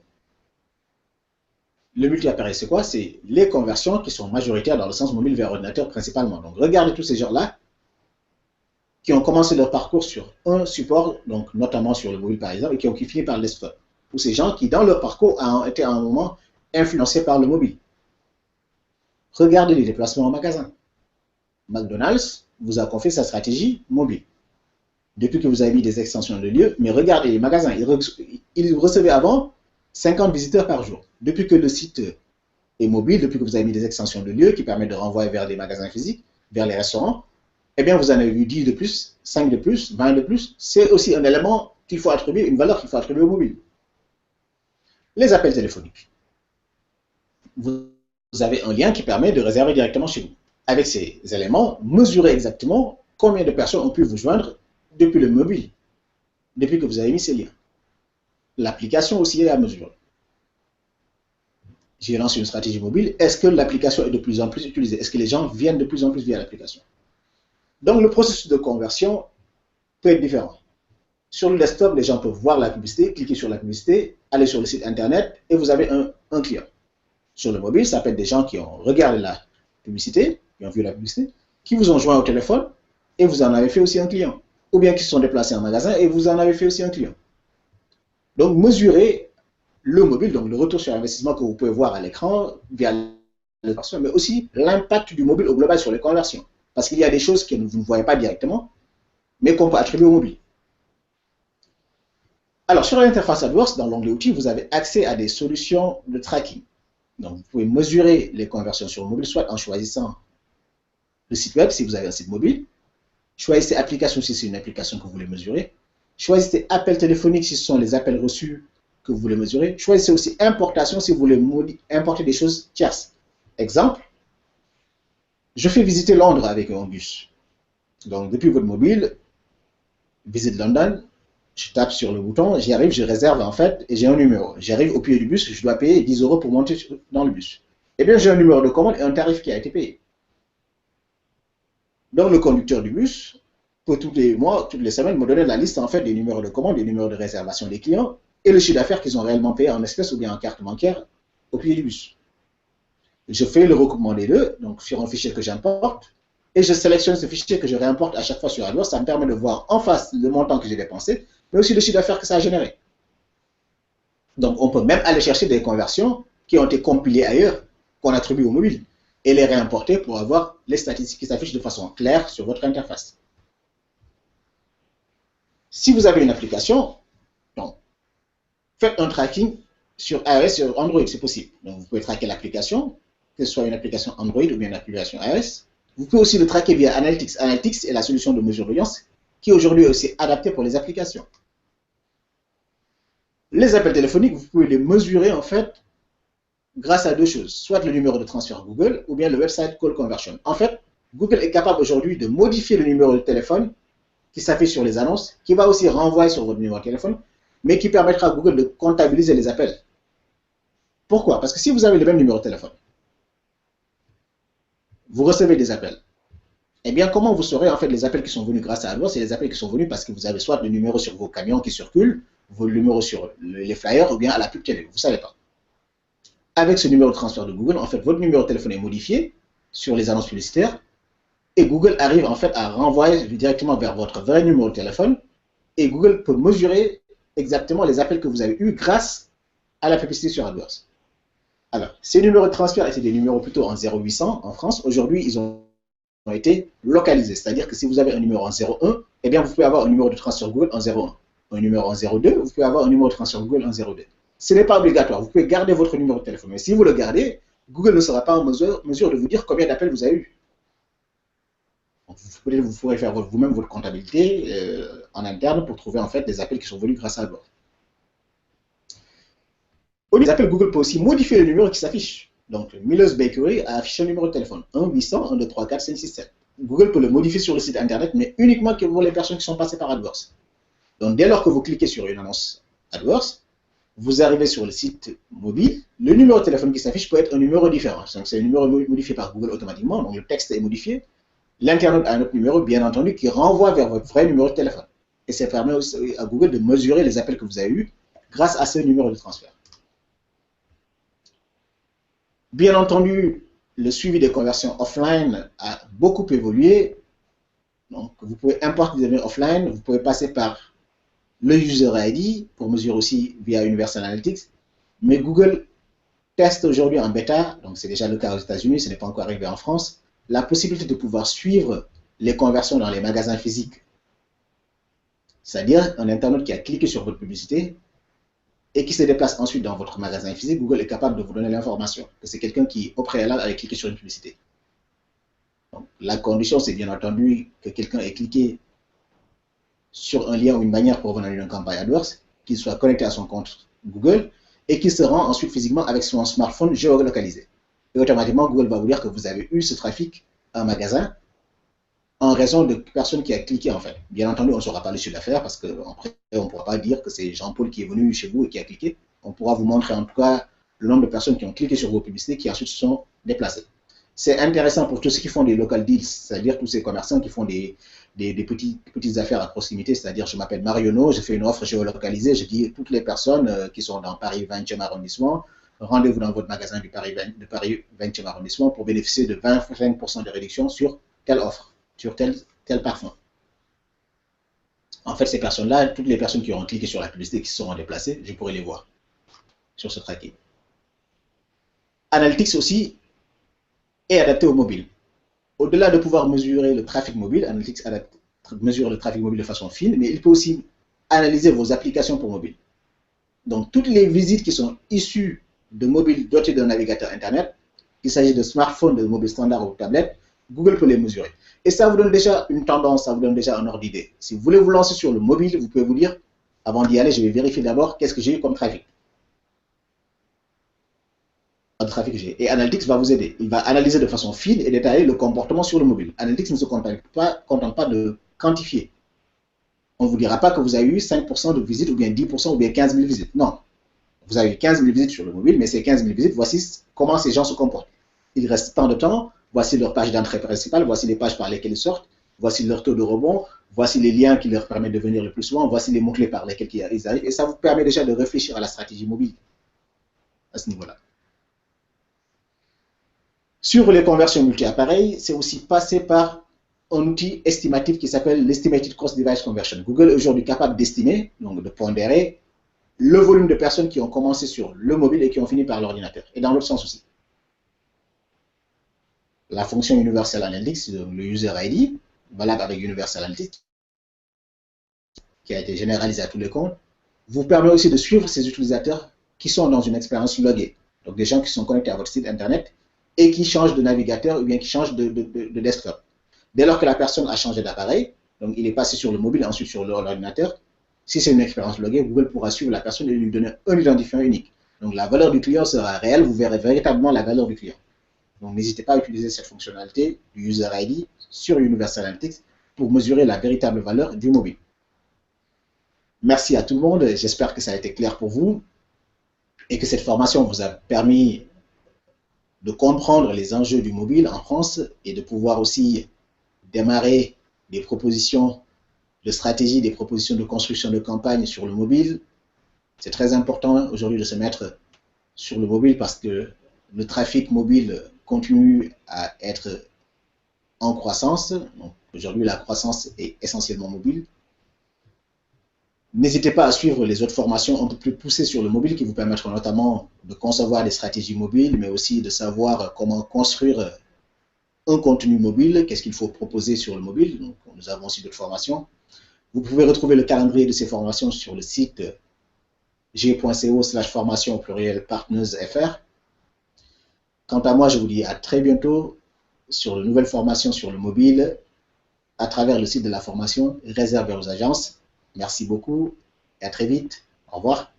Le multi-appareil, c'est quoi? C'est les conversions qui sont majoritaires dans le sens mobile vers ordinateur principalement. Donc, regardez tous ces gens-là qui ont commencé leur parcours sur un support, donc notamment sur le mobile par exemple, et qui ont fini par le desktop. Ou ces gens qui, dans leur parcours, ont été à un moment influencés par le mobile. Regardez les déplacements en magasin. McDonald's vous a confié sa stratégie mobile. Depuis que vous avez mis des extensions de lieux, mais regardez les magasins, ils recevaient avant 50 visiteurs par jour. Depuis que le site est mobile, depuis que vous avez mis des extensions de lieux qui permettent de renvoyer vers des magasins physiques, vers les restaurants, eh bien vous en avez vu 10 de plus, 5 de plus, 20 de plus. C'est aussi un élément qu'il faut attribuer, une valeur qu'il faut attribuer au mobile. Les appels téléphoniques. Vous avez un lien qui permet de réserver directement chez vous. Avec ces éléments, mesurez exactement combien de personnes ont pu vous joindre depuis le mobile, depuis que vous avez mis ces liens. L'application aussi est à mesurer. J'ai lancé une stratégie mobile. Est-ce que l'application est de plus en plus utilisée? Est-ce que les gens viennent de plus en plus via l'application? Donc, le processus de conversion peut être différent. Sur le desktop, les gens peuvent voir la publicité, cliquer sur la publicité, aller sur le site internet et vous avez un client. Sur le mobile, ça peut être des gens qui ont regardé la publicité, qui ont vu la publicité, qui vous ont joint au téléphone et vous en avez fait aussi un client. Ou bien qui se sont déplacés en magasin et vous en avez fait aussi un client. Donc, mesurez le mobile, donc le retour sur investissement que vous pouvez voir à l'écran via les personnes, mais aussi l'impact du mobile au global sur les conversions. Parce qu'il y a des choses que vous ne voyez pas directement, mais qu'on peut attribuer au mobile. Alors, sur l'interface AdWords, dans l'onglet outils, vous avez accès à des solutions de tracking. Donc, vous pouvez mesurer les conversions sur le mobile, soit en choisissant le site web, si vous avez un site mobile. Choisissez application si c'est une application que vous voulez mesurer. Choisissez appels téléphoniques si ce sont les appels reçus que vous voulez mesurer. Choisissez aussi importation si vous voulez importer des choses tierces. Exemple, je fais visiter Londres avec un bus. Donc, depuis votre mobile, visite London, je tape sur le bouton, j'y arrive, je réserve en fait, et j'ai un numéro. J'arrive au pied du bus, je dois payer 10 € pour monter dans le bus. Eh bien, j'ai un numéro de commande et un tarif qui a été payé. Donc, le conducteur du bus peut tous les mois, toutes les semaines, me donner la liste en fait des numéros de commande, des numéros de réservation des clients et le chiffre d'affaires qu'ils ont réellement payé en espèces ou bien en carte bancaire au pied du bus. Je fais le recoupement des deux, donc sur un fichier que j'importe, et je sélectionne ce fichier que je réimporte à chaque fois sur AdWords. Ça me permet de voir en face le montant que j'ai dépensé, mais aussi le chiffre d'affaires que ça a généré. Donc, on peut même aller chercher des conversions qui ont été compilées ailleurs, qu'on attribue au mobile, et les réimporter pour avoir les statistiques qui s'affichent de façon claire sur votre interface. Si vous avez une application, donc, faites un tracking sur iOS et sur Android, c'est possible. Donc, vous pouvez traquer l'application, que ce soit une application Android ou bien une application iOS. Vous pouvez aussi le traquer via Analytics. Analytics est la solution de mesure d'audience qui aujourd'hui est aussi adaptée pour les applications. Les appels téléphoniques, vous pouvez les mesurer en fait grâce à deux choses, soit le numéro de transfert Google ou bien le website call conversion. En fait, Google est capable aujourd'hui de modifier le numéro de téléphone qui s'affiche sur les annonces, qui va aussi renvoyer sur votre numéro de téléphone, mais qui permettra à Google de comptabiliser les appels. Pourquoi? Parce que si vous avez le même numéro de téléphone, vous recevez des appels. Eh bien, comment vous saurez en fait les appels qui sont venus grâce à AdWords? C'est les appels qui sont venus parce que vous avez soit le numéro sur vos camions qui circulent, vos numéros sur les flyers ou bien à la pub télé. Vous ne savez pas. Avec ce numéro de transfert de Google, en fait, votre numéro de téléphone est modifié sur les annonces publicitaires et Google arrive en fait à renvoyer directement vers votre vrai numéro de téléphone et Google peut mesurer exactement les appels que vous avez eus grâce à la publicité sur AdWords. Alors, ces numéros de transfert étaient des numéros plutôt en 0800 en France. Aujourd'hui, ils ont été localisés. C'est-à-dire que si vous avez un numéro en 01, eh bien, vous pouvez avoir un numéro de transfert Google en 01. Un numéro en 02, vous pouvez avoir un numéro de transfert Google en 02. Ce n'est pas obligatoire. Vous pouvez garder votre numéro de téléphone. Mais si vous le gardez, Google ne sera pas en mesure de vous dire combien d'appels vous avez eu. Vous pourrez faire vous-même votre comptabilité en interne pour trouver en fait des appels qui sont venus grâce à AdWords. Au lieu des appels, Google peut aussi modifier le numéro qui s'affiche. Donc, Miller's Bakery a affiché un numéro de téléphone 1-800-1-2-3-4-5-6-7. Google peut le modifier sur le site internet, mais uniquement pour les personnes qui sont passées par AdWords. Donc, dès lors que vous cliquez sur une annonce AdWords, vous arrivez sur le site mobile, le numéro de téléphone qui s'affiche peut être un numéro différent. Donc, c'est un numéro modifié par Google automatiquement, donc le texte est modifié. L'internaute a un autre numéro, bien entendu, qui renvoie vers votre vrai numéro de téléphone. Et ça permet aussi à Google de mesurer les appels que vous avez eus grâce à ce numéro de transfert. Bien entendu, le suivi des conversions offline a beaucoup évolué. Donc, vous pouvez importer des données offline, vous pouvez passer par le User ID pour mesurer aussi via Universal Analytics. Mais Google teste aujourd'hui en bêta, donc c'est déjà le cas aux États-Unis, ce n'est pas encore arrivé en France, la possibilité de pouvoir suivre les conversions dans les magasins physiques. C'est-à-dire un internaute qui a cliqué sur votre publicité et qui se déplace ensuite dans votre magasin physique, Google est capable de vous donner l'information que c'est quelqu'un qui, au préalable, avait cliqué sur une publicité. Donc, la condition, c'est bien entendu que quelqu'un ait cliqué sur un lien ou une bannière pour venir d'une campagne AdWords, qu'il soit connecté à son compte Google et qu'il se rend ensuite physiquement avec son smartphone géolocalisé. Et automatiquement, Google va vous dire que vous avez eu ce trafic en magasin en raison de personnes qui a cliqué en fait. Bien entendu, on ne saura pas le chiffre d'affaires parce qu'après, on ne pourra pas dire que c'est Jean-Paul qui est venu chez vous et qui a cliqué. On pourra vous montrer en tout cas le nombre de personnes qui ont cliqué sur vos publicités qui ensuite se sont déplacées. C'est intéressant pour tous ceux qui font des local deals, c'est-à-dire tous ces commerçants qui font des petites affaires à proximité, c'est-à-dire je m'appelle Marionneau, je fais une offre géolocalisée, je dis toutes les personnes qui sont dans Paris 20e arrondissement, rendez-vous dans votre magasin de Paris 20e arrondissement pour bénéficier de 25% de réduction sur telle offre, sur tel parfum. En fait, ces personnes-là, toutes les personnes qui auront cliqué sur la publicité et qui se seront déplacées, je pourrai les voir sur ce tracking. Analytics aussi est adapté au mobile. Au-delà de pouvoir mesurer le trafic mobile, Analytics mesure le trafic mobile de façon fine, mais il peut aussi analyser vos applications pour mobile. Donc, toutes les visites qui sont issues de mobiles dotés d'un navigateur Internet, qu'il s'agisse de smartphones, de mobiles standards ou de tablettes, Google peut les mesurer. Et ça vous donne déjà une tendance, ça vous donne déjà un ordre d'idée. Si vous voulez vous lancer sur le mobile, vous pouvez vous dire, avant d'y aller, je vais vérifier d'abord qu'est-ce que j'ai eu comme trafic. Et Analytics va vous aider. Il va analyser de façon fine et détailler le comportement sur le mobile. Analytics ne se contente pas de quantifier. On ne vous dira pas que vous avez eu 5% de visites ou bien 10% ou bien 15 000 visites. Non. Vous avez eu 15 000 visites sur le mobile, mais ces 15 000 visites, voici comment ces gens se comportent. Il reste tant de temps, voici leur page d'entrée principale, voici les pages par lesquelles ils sortent, voici leur taux de rebond, voici les liens qui leur permettent de venir le plus souvent, voici les mots-clés par lesquels ils arrivent. Et ça vous permet déjà de réfléchir à la stratégie mobile à ce niveau-là. Sur les conversions multi-appareils, c'est aussi passé par un outil estimatif qui s'appelle l'Estimated Cross-Device Conversion. Google est aujourd'hui capable d'estimer, donc de pondérer, le volume de personnes qui ont commencé sur le mobile et qui ont fini par l'ordinateur. Et dans l'autre sens aussi. La fonction Universal Analytics, le User ID, valable avec Universal Analytics, qui a été généralisé à tous les comptes, vous permet aussi de suivre ces utilisateurs qui sont dans une expérience loguée. Donc des gens qui sont connectés à votre site internet et qui changent de navigateur ou bien qui changent de desktop. Dès lors que la personne a changé d'appareil, donc il est passé sur le mobile, ensuite sur l'ordinateur, si c'est une expérience loguée, Google pourra suivre la personne et lui donner un identifiant unique. Donc la valeur du client sera réelle, vous verrez véritablement la valeur du client. Donc n'hésitez pas à utiliser cette fonctionnalité du User ID sur Universal Analytics pour mesurer la véritable valeur du mobile. Merci à tout le monde, j'espère que ça a été clair pour vous et que cette formation vous a permis de comprendre les enjeux du mobile en France et de pouvoir aussi démarrer des propositions de stratégie, des propositions de construction de campagne sur le mobile. C'est très important aujourd'hui de se mettre sur le mobile parce que le trafic mobile continue à être en croissance. Aujourd'hui, la croissance est essentiellement mobile. N'hésitez pas à suivre les autres formations un peu plus poussées sur le mobile qui vous permettront notamment de concevoir des stratégies mobiles, mais aussi de savoir comment construire un contenu mobile, qu'est-ce qu'il faut proposer sur le mobile. Donc, nous avons aussi d'autres formations. Vous pouvez retrouver le calendrier de ces formations sur le site g.co/formation au pluriel partnersfr. Quant à moi, je vous dis à très bientôt sur de nouvelles formations sur le mobile à travers le site de la formation réservé aux agences. Merci beaucoup et à très vite. Au revoir.